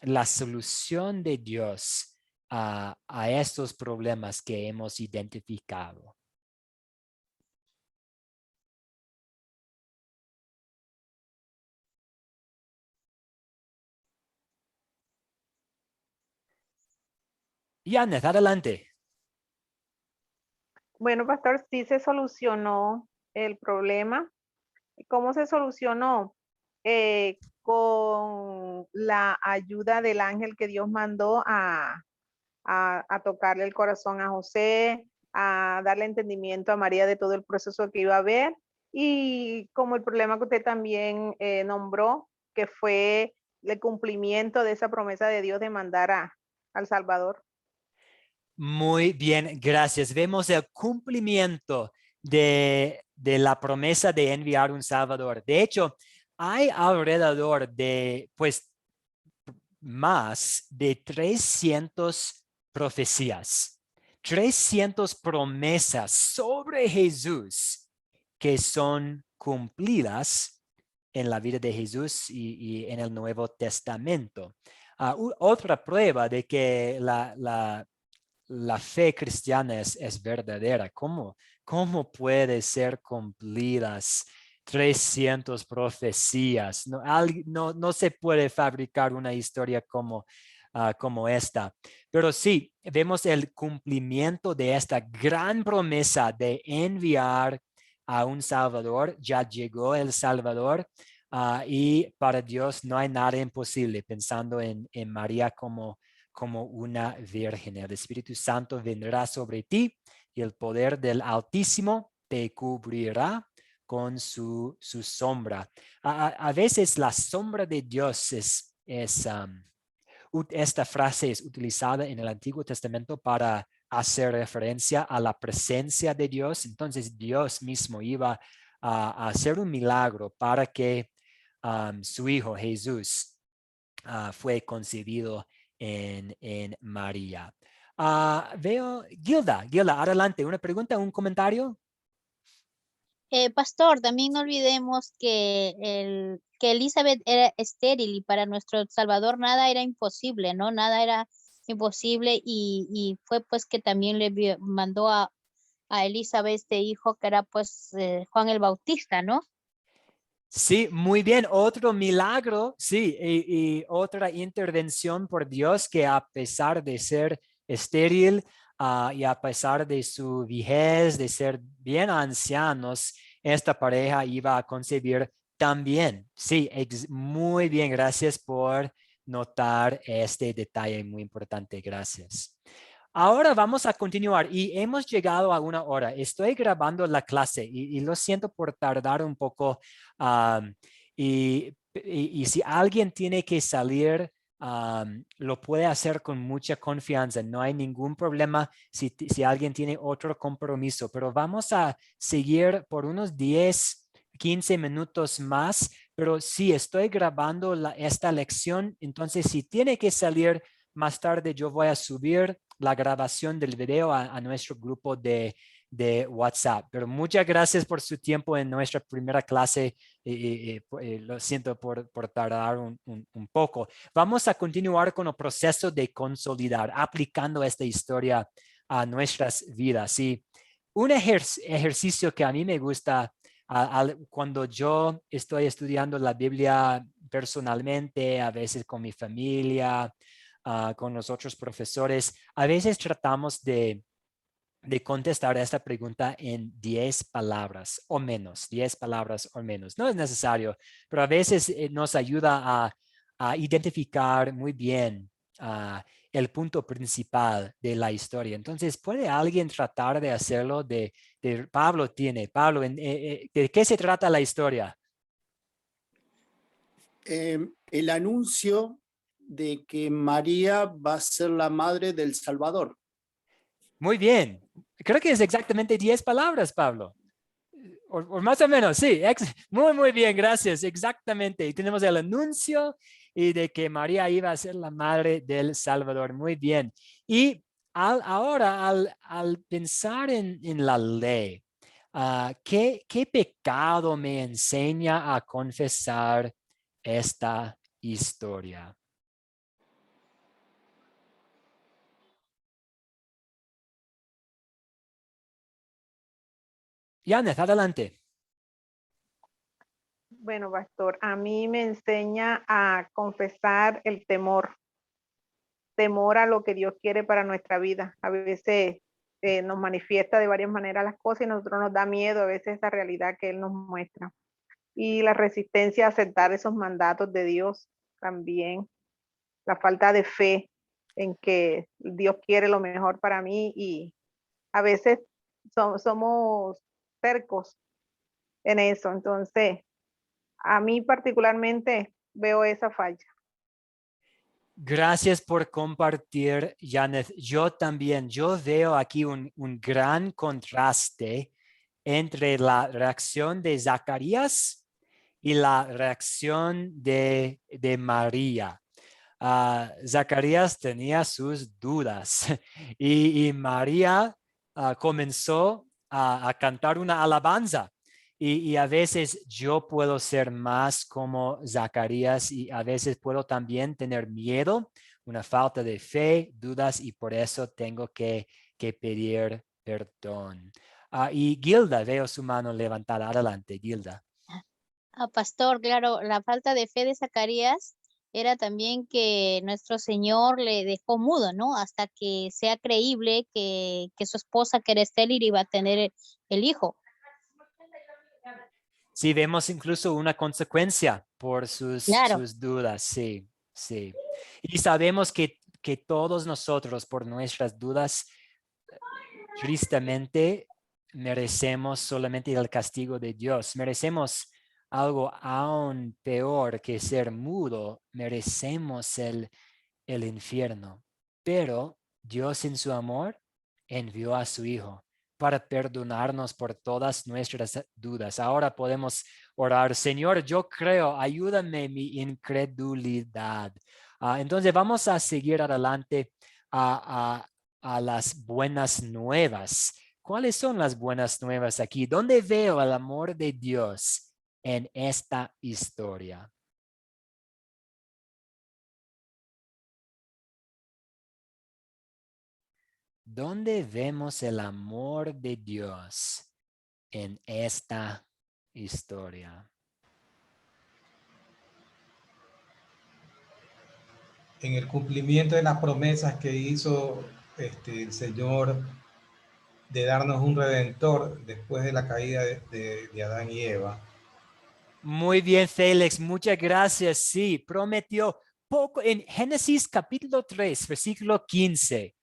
la solución de Dios a estos problemas que hemos identificado? Yanet, adelante. Bueno, pastor, sí se solucionó el problema. ¿Cómo se solucionó? Con la ayuda del ángel que Dios mandó a tocarle el corazón a José, a darle entendimiento a María de todo el proceso que iba a haber, y como el problema que usted también nombró, que fue el cumplimiento de esa promesa de Dios de mandar al Salvador. Muy bien, gracias. Vemos el cumplimiento de la promesa de enviar un Salvador. De hecho, hay alrededor de, pues, más de 300 profecías, 300 promesas sobre Jesús que son cumplidas en la vida de Jesús y en el Nuevo Testamento. Otra prueba de que la fe cristiana es verdadera. ¿Cómo puede ser cumplidas 300 profecías? No se puede fabricar una historia como esta. Pero sí, vemos el cumplimiento de esta gran promesa de enviar a un Salvador. Ya llegó el Salvador. Y para Dios no hay nada imposible, pensando en María como una virgen. El Espíritu Santo vendrá sobre ti y el poder del Altísimo te cubrirá con su sombra. A veces la sombra de Dios esta frase es utilizada en el Antiguo Testamento para hacer referencia a la presencia de Dios. Entonces Dios mismo iba a hacer un milagro para que su Hijo Jesús fue concebido en María. Veo, Gilda, adelante, una pregunta, un comentario. Pastor, también no olvidemos que Elizabeth era estéril y para nuestro Salvador nada era imposible, ¿no? Nada era imposible y fue pues que también le mandó a Elizabeth este hijo que era pues Juan el Bautista, ¿no? Sí, muy bien. Otro milagro, sí, y otra intervención por Dios que a pesar de ser estéril y a pesar de su vejez, de ser bien ancianos, esta pareja iba a concebir también. Sí, muy bien. Gracias por notar este detalle muy importante. Gracias. Ahora vamos a continuar y hemos llegado a una hora. Estoy grabando la clase y lo siento por tardar un poco. Y si alguien tiene que salir, lo puede hacer con mucha confianza. No hay ningún problema si alguien tiene otro compromiso, pero vamos a seguir por unos 10, 15 minutos más. Pero sí, estoy grabando esta lección. Entonces, si tiene que salir más tarde, yo voy a subir la grabación del video a nuestro grupo de WhatsApp. Pero muchas gracias por su tiempo en nuestra primera clase. Lo siento por tardar un poco. Vamos a continuar con el proceso de consolidar, aplicando esta historia a nuestras vidas. Y un ejercicio que a mí me gusta cuando yo estoy estudiando la Biblia personalmente, a veces con mi familia, con los otros profesores, a veces tratamos de contestar esta pregunta en 10 palabras o menos, 10 palabras o menos. No es necesario, pero a veces nos ayuda a identificar muy bien el punto principal de la historia. Entonces, ¿puede alguien tratar de hacerlo? Pablo, ¿de qué se trata la historia? el anuncio de que María va a ser la madre del Salvador. Muy bien. Creo que es exactamente 10 palabras, Pablo. O más o menos, sí. Muy bien, gracias. Exactamente. Y tenemos el anuncio y de que María iba a ser la madre del Salvador. Muy bien. Y ahora, al pensar en la ley, ¿qué pecado me enseña a confesar esta historia? Yanet, adelante. Bueno, pastor, a mí me enseña a confesar el temor a lo que Dios quiere para nuestra vida. A veces nos manifiesta de varias maneras las cosas y a nosotros nos da miedo a veces esa realidad que Él nos muestra. Y la resistencia a aceptar esos mandatos de Dios también. La falta de fe en que Dios quiere lo mejor para mí y a veces somos tercos en eso. Entonces, a mí particularmente veo esa falla. Gracias por compartir, Janet. Yo también, yo veo aquí un gran contraste entre la reacción de Zacarías y la reacción de María. Zacarías tenía sus dudas y María comenzó a cantar una alabanza. Y a veces yo puedo ser más como Zacarías y a veces puedo también tener miedo, una falta de fe, dudas y por eso tengo que pedir perdón. Y Gilda, veo su mano levantada. Adelante, Gilda. Pastor, claro, la falta de fe de Zacarías era también que nuestro Señor le dejó mudo, ¿no? Hasta que sea creíble que su esposa, que era estéril, iba a tener el hijo. Sí, vemos incluso una consecuencia por sus dudas, sí, sí. Y sabemos que todos nosotros, por nuestras dudas, tristemente, merecemos solamente el castigo de Dios. Merecemos algo aún peor que ser mudo. Merecemos el infierno. Pero Dios en su amor envió a su Hijo para perdonarnos por todas nuestras dudas. Ahora podemos orar, Señor, yo creo, ayúdame en mi incredulidad. Entonces vamos a seguir adelante a las buenas nuevas. ¿Cuáles son las buenas nuevas aquí? ¿Dónde veo el amor de Dios en esta historia? ¿Dónde vemos el amor de Dios en esta historia? En el cumplimiento de las promesas que hizo el Señor de darnos un redentor después de la caída de Adán y Eva. Muy bien, Félix, muchas gracias. Sí, prometió poco en Génesis capítulo 3, versículo 15.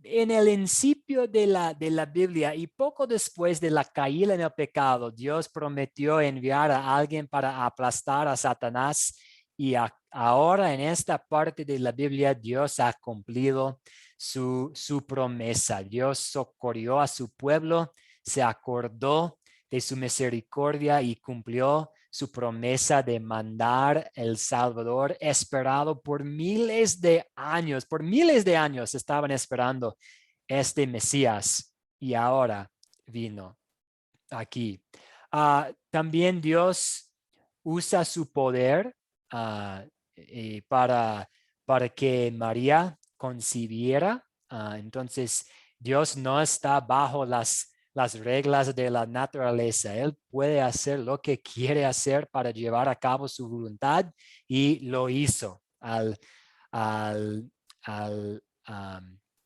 En el principio de la Biblia y poco después de la caída en el pecado, Dios prometió enviar a alguien para aplastar a Satanás y ahora en esta parte de la Biblia Dios ha cumplido su promesa. Dios socorrió a su pueblo, se acordó de su misericordia y cumplió su promesa de mandar el Salvador esperado por miles de años estaban esperando este Mesías y ahora vino aquí. También Dios usa su poder para que María concibiera. Entonces Dios no está bajo las reglas de la naturaleza. Él puede hacer lo que quiere hacer para llevar a cabo su voluntad y lo hizo al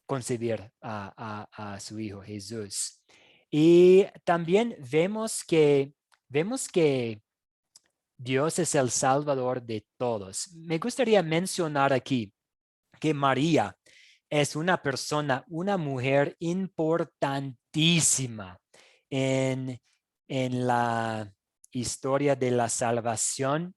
concebir a su hijo Jesús. Y también vemos que Dios es el Salvador de todos. Me gustaría mencionar aquí que María es una persona, una mujer importantísima en la historia de la salvación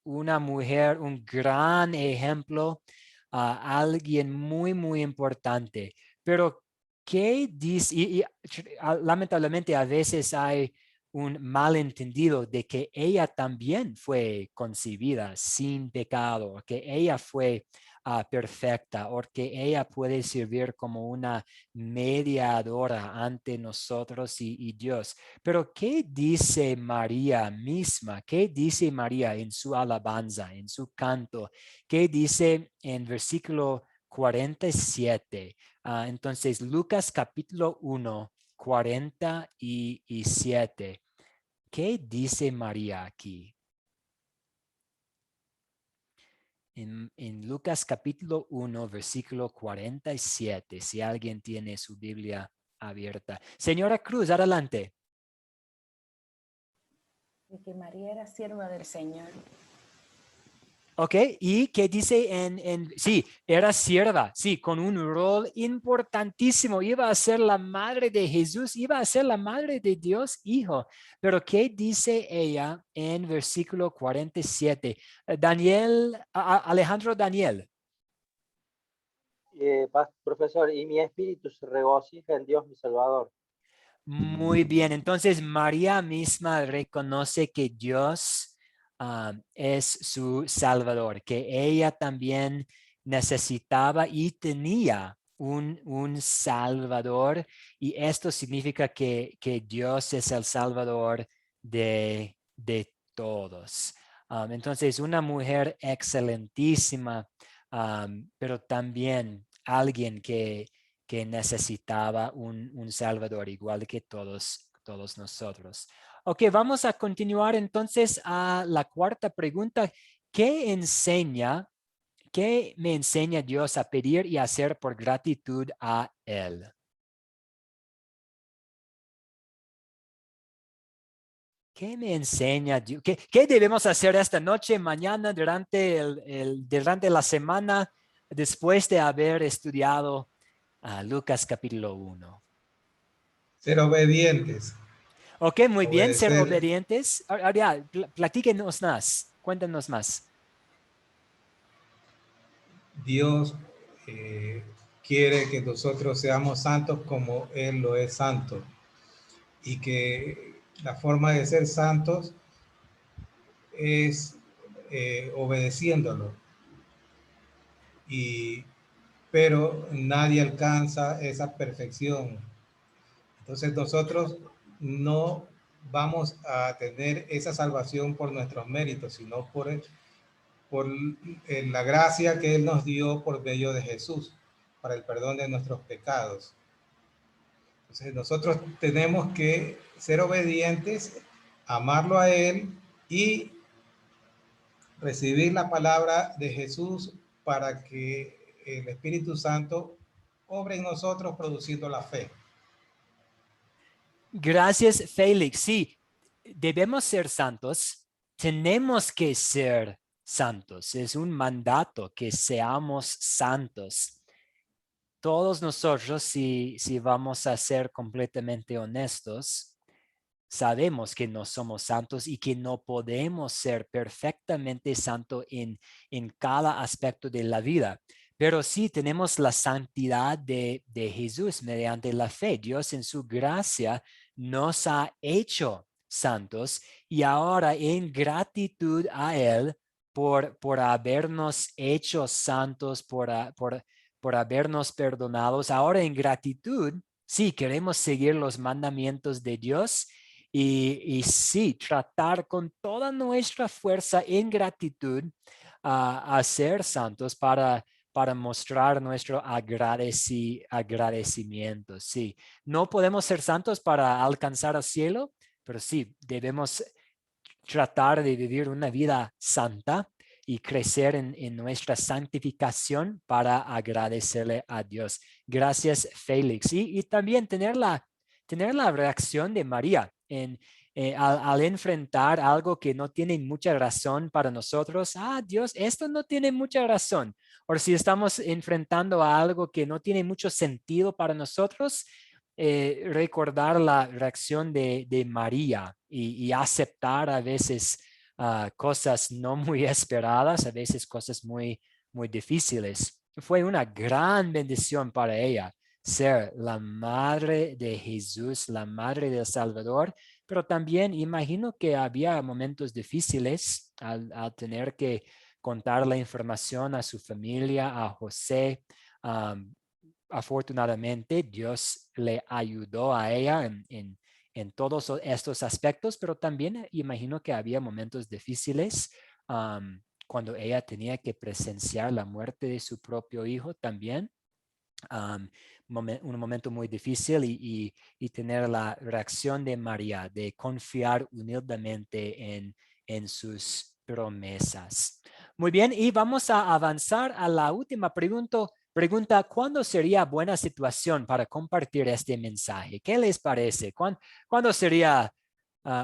una mujer, un gran ejemplo, alguien muy, muy importante. Pero, ¿qué dice? Lamentablemente a veces hay un malentendido de que ella también fue concebida sin pecado, que ella fue perfecta, o que ella puede servir como una mediadora ante nosotros y Dios. Pero ¿qué dice María misma? ¿Qué dice María en su alabanza, en su canto? ¿Qué dice en versículo 47? Entonces, Lucas capítulo 1, 47. ¿Qué dice María aquí? En Lucas capítulo 1, versículo 47, si alguien tiene su Biblia abierta. Señora Cruz, adelante. De que María era sierva del Señor. Ok, ¿y qué dice sí, era sierva, sí, con un rol importantísimo, iba a ser la madre de Jesús, iba a ser la madre de Dios Hijo, pero ¿qué dice ella en versículo 47? Alejandro Daniel. Profesor, y mi espíritu se regocija en Dios mi Salvador. Muy bien, entonces María misma reconoce que Dios es su Salvador, que ella también necesitaba y tenía un Salvador, y esto significa que Dios es el Salvador de todos. Entonces, una mujer excelentísima, pero también alguien que necesitaba un Salvador, igual que todos nosotros. Ok, vamos a continuar entonces a la cuarta pregunta. ¿Qué me enseña Dios a pedir y hacer por gratitud a Él? ¿Qué me enseña Dios? ¿Qué debemos hacer esta noche, mañana, durante la semana, después de haber estudiado Lucas capítulo 1? Ser obedientes. Ok, muy bien, ser Obedecer. obedientes. Ahora, platíquenos más, cuéntanos más. Dios quiere que nosotros seamos santos como Él lo es santo. Y que la forma de ser santos es obedeciéndolo. Pero nadie alcanza esa perfección. Entonces nosotros no vamos a tener esa salvación por nuestros méritos, sino por la gracia que Él nos dio por medio de Jesús, para el perdón de nuestros pecados. Entonces nosotros tenemos que ser obedientes, amarlo a Él y recibir la palabra de Jesús para que el Espíritu Santo obre en nosotros produciendo la fe. Gracias, Félix. Sí, debemos ser santos. Tenemos que ser santos. Es un mandato que seamos santos. Todos nosotros, si vamos a ser completamente honestos, sabemos que no somos santos y que no podemos ser perfectamente santos en cada aspecto de la vida. Pero sí tenemos la santidad de Jesús mediante la fe. Dios en su gracia nos ha hecho santos, y ahora en gratitud a Él por habernos hecho santos, por habernos perdonados, ahora en gratitud, sí, queremos seguir los mandamientos de Dios. Y sí, tratar con toda nuestra fuerza en gratitud a ser santos para mostrar nuestro agradecimiento. Sí, no podemos ser santos para alcanzar el cielo, pero sí, debemos tratar de vivir una vida santa y crecer en nuestra santificación para agradecerle a Dios. Gracias, Félix. Y también tener la reacción de María al enfrentar algo que no tiene mucha razón para nosotros. Dios, esto no tiene mucha razón. O si estamos enfrentando a algo que no tiene mucho sentido para nosotros, recordar la reacción de María y aceptar a veces cosas no muy esperadas, a veces cosas muy difíciles. Fue una gran bendición para ella ser la madre de Jesús, la madre del Salvador, pero también imagino que había momentos difíciles al tener que contar la información a su familia, a José. Afortunadamente, Dios le ayudó a ella en todos estos aspectos, pero también imagino que había momentos difíciles cuando ella tenía que presenciar la muerte de su propio hijo también. Un momento muy difícil y tener la reacción de María, de confiar humildemente en sus promesas. Muy bien, y vamos a avanzar a la última pregunta. ¿Cuándo sería buena situación para compartir este mensaje? ¿Qué les parece? ¿Cuándo sería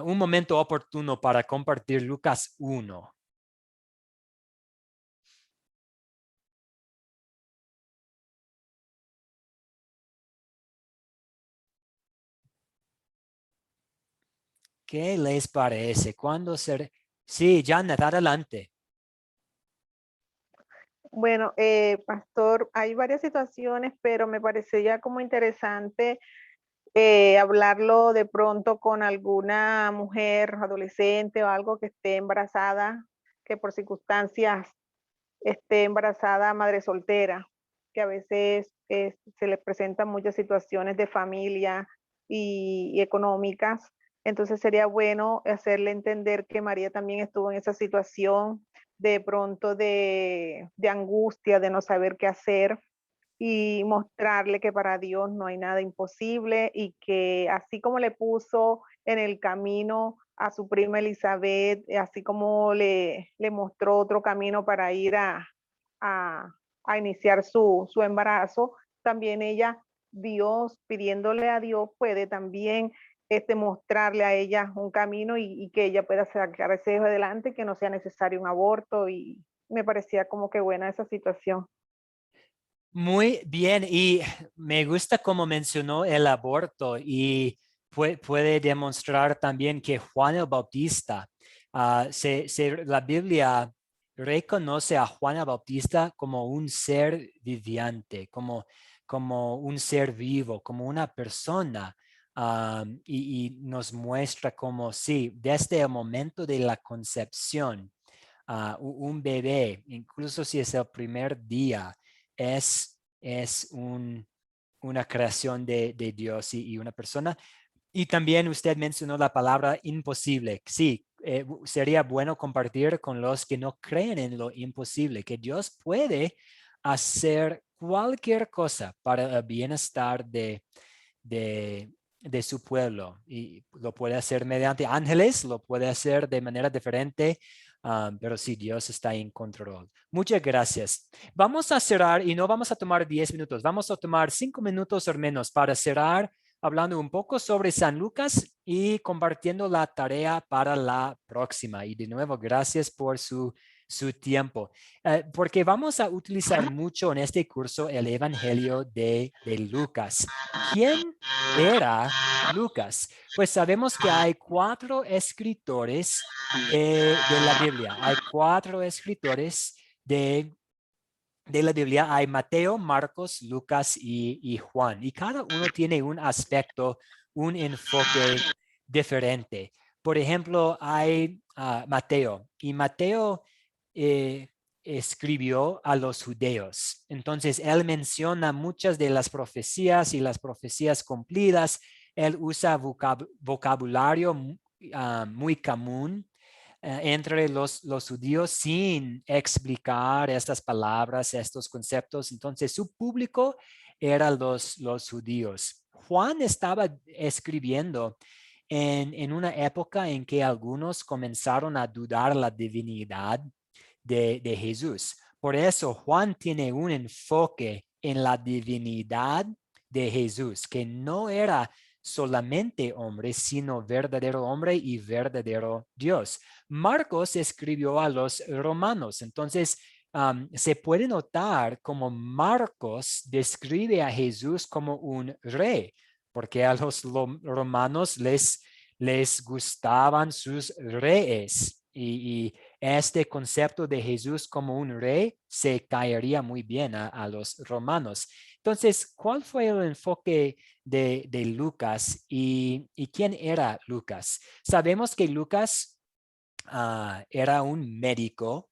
un momento oportuno para compartir Lucas 1? ¿Qué les parece? ¿Cuándo será? Sí, Janet, adelante. Bueno, pastor, hay varias situaciones, pero me parecería como interesante hablarlo de pronto con alguna mujer, adolescente o algo que esté embarazada, que por circunstancias esté embarazada, madre soltera, que a veces se les presentan muchas situaciones de familia y económicas. Entonces sería bueno hacerle entender que María también estuvo en esa situación de pronto de angustia, de no saber qué hacer, y mostrarle que para Dios no hay nada imposible y que así como le puso en el camino a su prima Elizabeth, así como le mostró otro camino para ir a iniciar su embarazo, también ella, Dios, pidiéndole a Dios, puede también mostrarle a ella un camino y que ella pueda sacar ese hijo adelante, que no sea necesario un aborto, y me parecía como que buena esa situación. Muy bien, y me gusta cómo mencionó el aborto y puede demostrar también que Juan el Bautista, la Biblia reconoce a Juan el Bautista como un ser viviente, como un ser vivo, como una persona. Y nos muestra como sí, desde el momento de la concepción, un bebé, incluso si es el primer día, es una creación de Dios y una persona. Y también usted mencionó la palabra imposible. Sí, sería bueno compartir con los que no creen en lo imposible, que Dios puede hacer cualquier cosa para el bienestar de su pueblo, y lo puede hacer mediante ángeles, lo puede hacer de manera diferente, pero sí, Dios está en control. Muchas gracias. Vamos a cerrar y no vamos a tomar 10 minutos, vamos a tomar 5 minutos o menos para cerrar, hablando un poco sobre San Lucas y compartiendo la tarea para la próxima. Y de nuevo, gracias por su tiempo, porque vamos a utilizar mucho en este curso el Evangelio de Lucas. ¿Quién era Lucas? Pues sabemos que hay 4 escritores de la Biblia. Hay 4 escritores de la Biblia. Hay Mateo, Marcos, Lucas y Juan. Y cada uno tiene un aspecto, un enfoque diferente. Por ejemplo, hay Mateo. Y Mateo escribió a los judíos. Entonces, él menciona muchas de las profecías y las profecías cumplidas. Él usa vocabulario muy común entre los judíos sin explicar estas palabras, estos conceptos. Entonces, su público eran los judíos. Juan estaba escribiendo en una época en que algunos comenzaron a dudar la divinidad de Jesús. Por eso Juan tiene un enfoque en la divinidad de Jesús, que no era solamente hombre, sino verdadero hombre y verdadero Dios. Marcos escribió a los romanos, entonces se puede notar como Marcos describe a Jesús como un rey, porque a los romanos les gustaban sus reyes. y este concepto de Jesús como un rey se caería muy bien a los romanos. Entonces, ¿cuál fue el enfoque de Lucas y quién era Lucas? Sabemos que Lucas era un médico.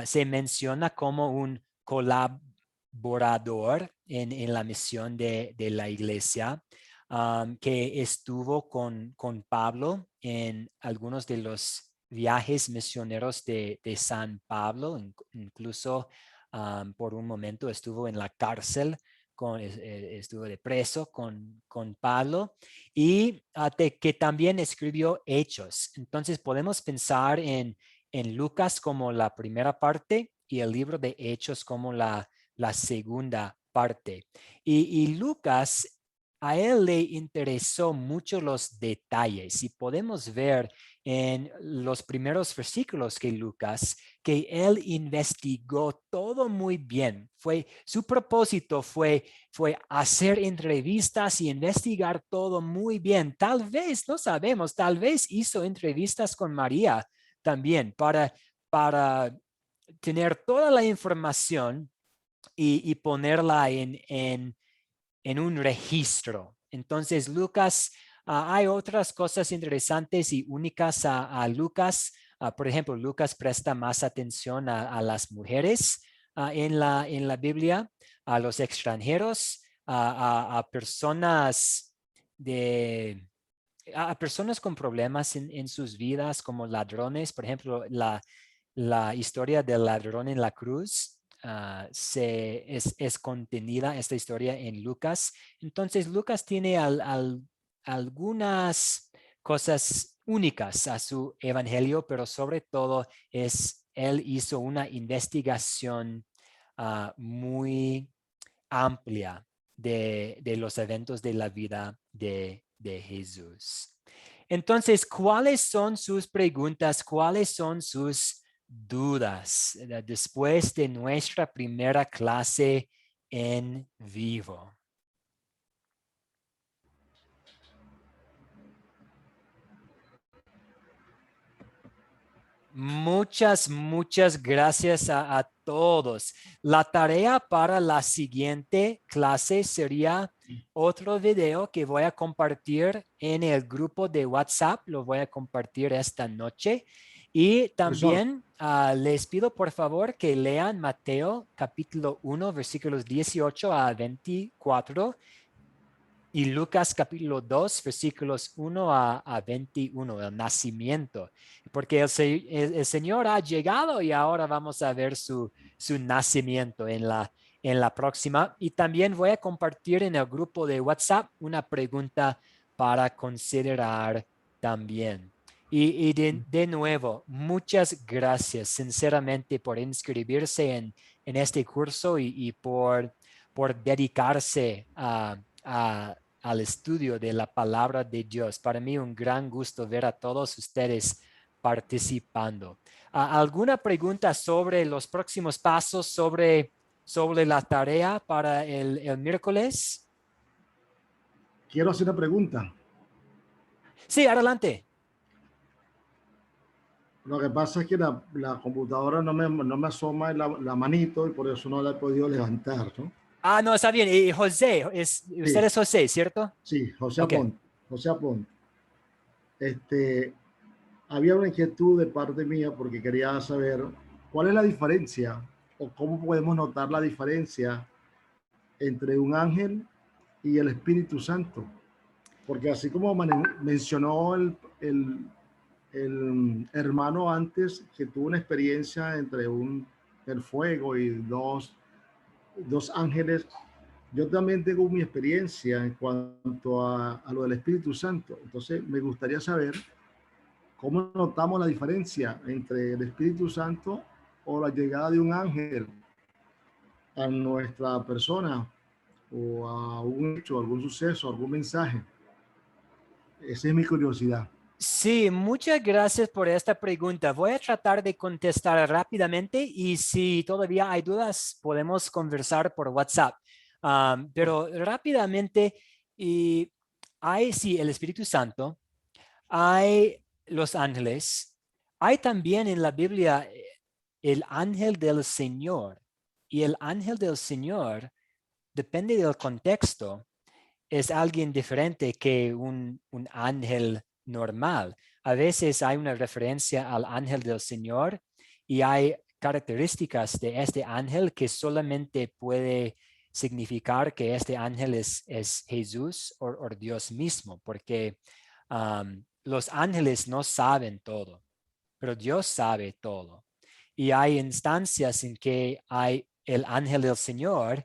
Se menciona como un colaborador en la misión de la iglesia, que estuvo con Pablo en algunos de los viajes misioneros de San Pablo, incluso por un momento estuvo en la cárcel, estuvo de preso con Pablo, y que también escribió Hechos. Entonces podemos pensar en Lucas como la primera parte y el libro de Hechos como la segunda parte. Y Lucas, a él le interesó mucho los detalles, y podemos ver en los primeros versículos que Lucas, que él investigó todo muy bien. Su propósito fue hacer entrevistas y investigar todo muy bien. Tal vez, no sabemos, tal vez hizo entrevistas con María también para tener toda la información y ponerla en un registro. Entonces, Lucas, hay otras cosas interesantes y únicas a Lucas. Por ejemplo, Lucas presta más atención a las mujeres en la Biblia, a los extranjeros, a personas a personas con problemas en sus vidas, como ladrones. Por ejemplo, la historia del ladrón en la cruz. Es contenida esta historia en Lucas. Entonces, Lucas tiene algunas cosas únicas a su evangelio, pero sobre todo él hizo una investigación muy amplia de los eventos de la vida de Jesús. Entonces, ¿cuáles son sus preguntas? ¿Cuáles son sus dudas después de nuestra primera clase en vivo? Muchas gracias a todos. La tarea para la siguiente clase sería otro video que voy a compartir en el grupo de WhatsApp. Lo voy a compartir esta noche. Y también les pido por favor que lean Mateo capítulo 1, versículos 18 a 24. Y Lucas capítulo 2, versículos 1 a 21, el nacimiento. Porque el Señor ha llegado y ahora vamos a ver su nacimiento en la próxima. Y también voy a compartir en el grupo de WhatsApp una pregunta para considerar también. Y de nuevo, muchas gracias sinceramente por inscribirse en este curso y por dedicarse al estudio de la palabra de Dios. Para mí un gran gusto ver a todos ustedes participando. ¿Alguna pregunta sobre los próximos pasos, sobre la tarea para el miércoles? Quiero hacer una pregunta. Sí, adelante. Lo que pasa es que la computadora no me asoma la manito y por eso no la he podido levantar, ¿no? No, está bien. Y José, usted es José, ¿cierto? Sí, José Okay. Aponte. José Aponte. Había una inquietud de parte mía porque quería saber cuál es la diferencia o cómo podemos notar la diferencia entre un ángel y el Espíritu Santo. Porque así como mencionó el hermano antes que tuvo una experiencia entre el fuego y dos ángeles, yo también tengo mi experiencia en cuanto a lo del Espíritu Santo. Entonces me gustaría saber cómo notamos la diferencia entre el Espíritu Santo o la llegada de un ángel a nuestra persona o a un hecho, algún suceso, algún mensaje. Esa es mi curiosidad. Sí, muchas gracias por esta pregunta. Voy a tratar de contestar rápidamente y si todavía hay dudas, podemos conversar por WhatsApp. Pero rápidamente, hay el Espíritu Santo, hay los ángeles, Hay también en la Biblia el ángel del Señor. Y el ángel del Señor, depende del contexto, es alguien diferente que un ángel normal. A veces hay una referencia al ángel del Señor y hay características de este ángel que solamente puede significar que este ángel es Jesús o Dios mismo, porque los ángeles no saben todo, pero Dios sabe todo. Y hay instancias en que hay el ángel del Señor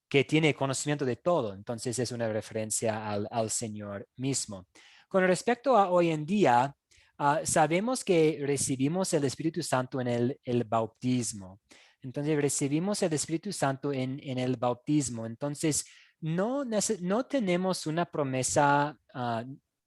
que tiene conocimiento de todo. Entonces es una referencia al Señor mismo. Con respecto a hoy en día, sabemos que recibimos el Espíritu Santo en el bautismo. Entonces recibimos el Espíritu Santo en el bautismo. Entonces no tenemos una promesa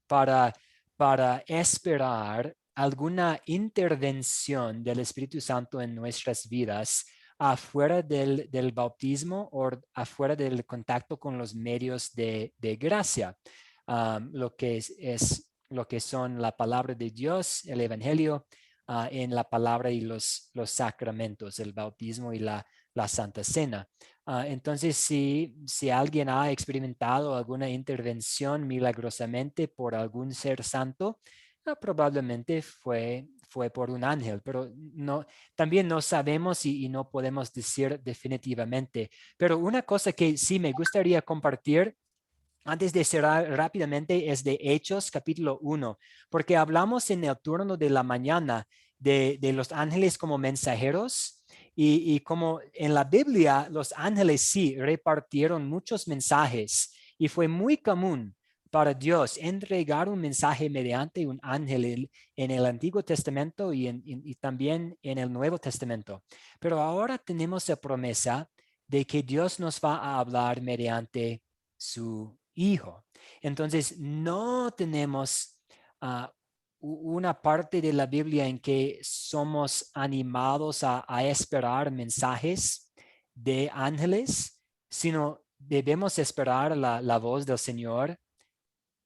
para esperar alguna intervención del Espíritu Santo en nuestras vidas afuera del bautismo o afuera del contacto con los medios de gracia. Lo que es lo que son la palabra de Dios, el evangelio, en la palabra y los sacramentos, el bautismo y la Santa Cena. Entonces, si alguien ha experimentado alguna intervención milagrosamente por algún ser santo, probablemente fue por un ángel, pero también no sabemos y no podemos decir definitivamente. Pero una cosa que sí me gustaría compartir antes de cerrar rápidamente es de Hechos capítulo 1, porque hablamos en el turno de la mañana de los ángeles como mensajeros y como en la Biblia los ángeles sí repartieron muchos mensajes y fue muy común para Dios entregar un mensaje mediante un ángel en el Antiguo Testamento y también en el Nuevo Testamento. Pero ahora tenemos la promesa de que Dios nos va a hablar mediante su Hijo. Entonces, no tenemos una parte de la Biblia en que somos animados a esperar mensajes de ángeles, sino debemos esperar la voz del Señor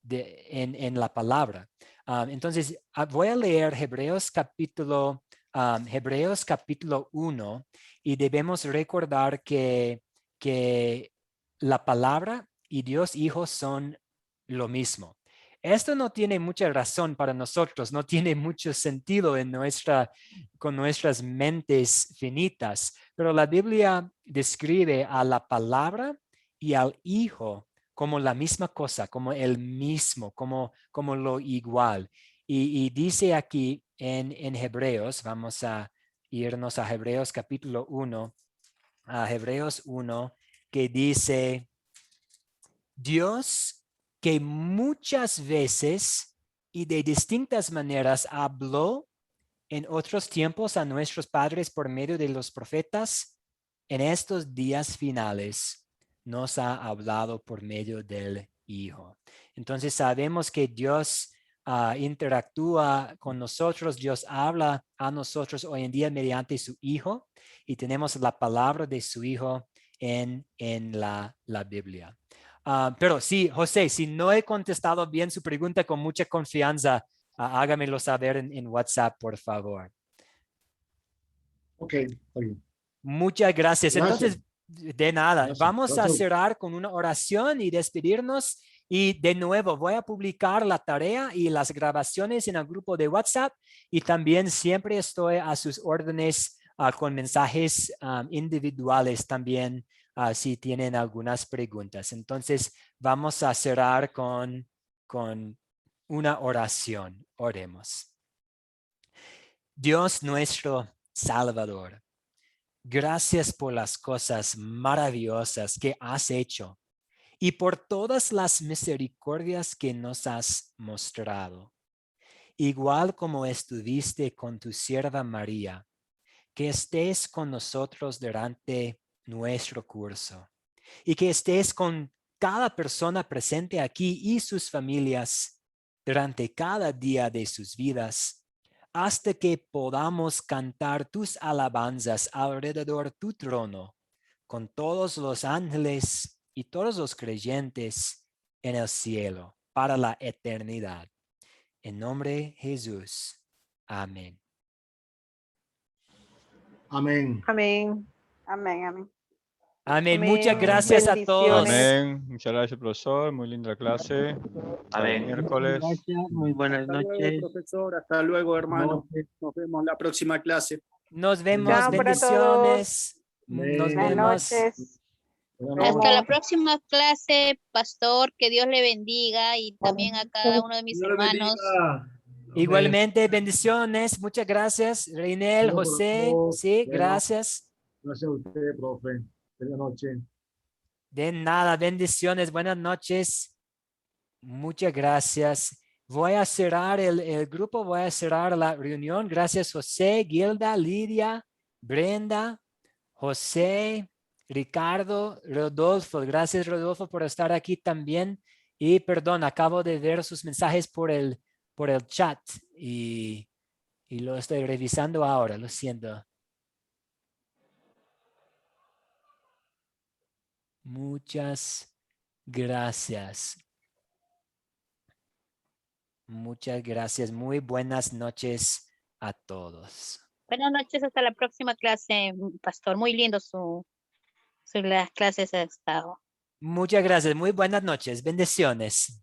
en la palabra. Entonces, voy a leer Hebreos capítulo 1 y debemos recordar que la palabra y Dios Hijo son lo mismo. Esto no tiene mucha razón para nosotros, no tiene mucho sentido con nuestras mentes finitas, pero la Biblia describe a la palabra y al Hijo como la misma cosa, como el mismo, como lo igual. Y dice aquí en Hebreos, vamos a irnos a Hebreos capítulo 1, a Hebreos 1, que dice: Dios, que muchas veces y de distintas maneras habló en otros tiempos a nuestros padres por medio de los profetas, en estos días finales nos ha hablado por medio del Hijo. Entonces sabemos que Dios interactúa con nosotros, Dios habla a nosotros hoy en día mediante su Hijo y tenemos la palabra de su Hijo en la Biblia. Pero sí, José, si no he contestado bien su pregunta con mucha confianza, hágamelo saber en WhatsApp, por favor. Ok, está bien. Muchas gracias. Gracias. Entonces, de nada, vamos a cerrar con una oración y despedirnos. Y de nuevo, voy a publicar la tarea y las grabaciones en el grupo de WhatsApp y también siempre estoy a sus órdenes con mensajes individuales también si tienen algunas preguntas. Entonces, vamos a cerrar con una oración. Oremos. Dios nuestro Salvador, gracias por las cosas maravillosas que has hecho y por todas las misericordias que nos has mostrado. Igual como estuviste con tu sierva María, que estés con nosotros durante nuestro curso y que estés con cada persona presente aquí y sus familias durante cada día de sus vidas, hasta que podamos cantar tus alabanzas alrededor de tu trono con todos los ángeles y todos los creyentes en el cielo para la eternidad. En nombre de Jesús. Amén. Amén. Amén. Amén, amén. Amén. Muchas Amén. gracias a todos. Amén. Muchas gracias, profesor. Muy linda clase. Hasta el Amén. miércoles. Gracias, muy buenas Hasta luego, noches. profesor. Hasta luego, hermano. Noches. Nos vemos en la próxima clase. Nos vemos. Chao para Bendiciones. Nos Amén. Buenas vemos. noches. Buenas Hasta noches. la próxima clase, pastor. Que Dios le bendiga y también a cada uno de mis Dios le hermanos. bendiga. Igualmente, bendiciones. Muchas gracias. Reinel, Bueno, José. profesor. Sí, Bueno. gracias. Gracias a usted, profe. Buenas noches. De nada, bendiciones. Buenas noches. Muchas gracias. Voy a cerrar el grupo, voy a cerrar la reunión. Gracias, José, Gilda, Lidia, Brenda, José, Ricardo, Rodolfo. Gracias, Rodolfo, por estar aquí también. Y perdón, acabo de ver sus mensajes por el chat y lo estoy revisando ahora, lo siento. Muchas gracias. Muchas gracias. Muy buenas noches a todos. Buenas noches, hasta la próxima clase, pastor. Muy lindo las clases ha estado. Muchas gracias. Muy buenas noches. Bendiciones.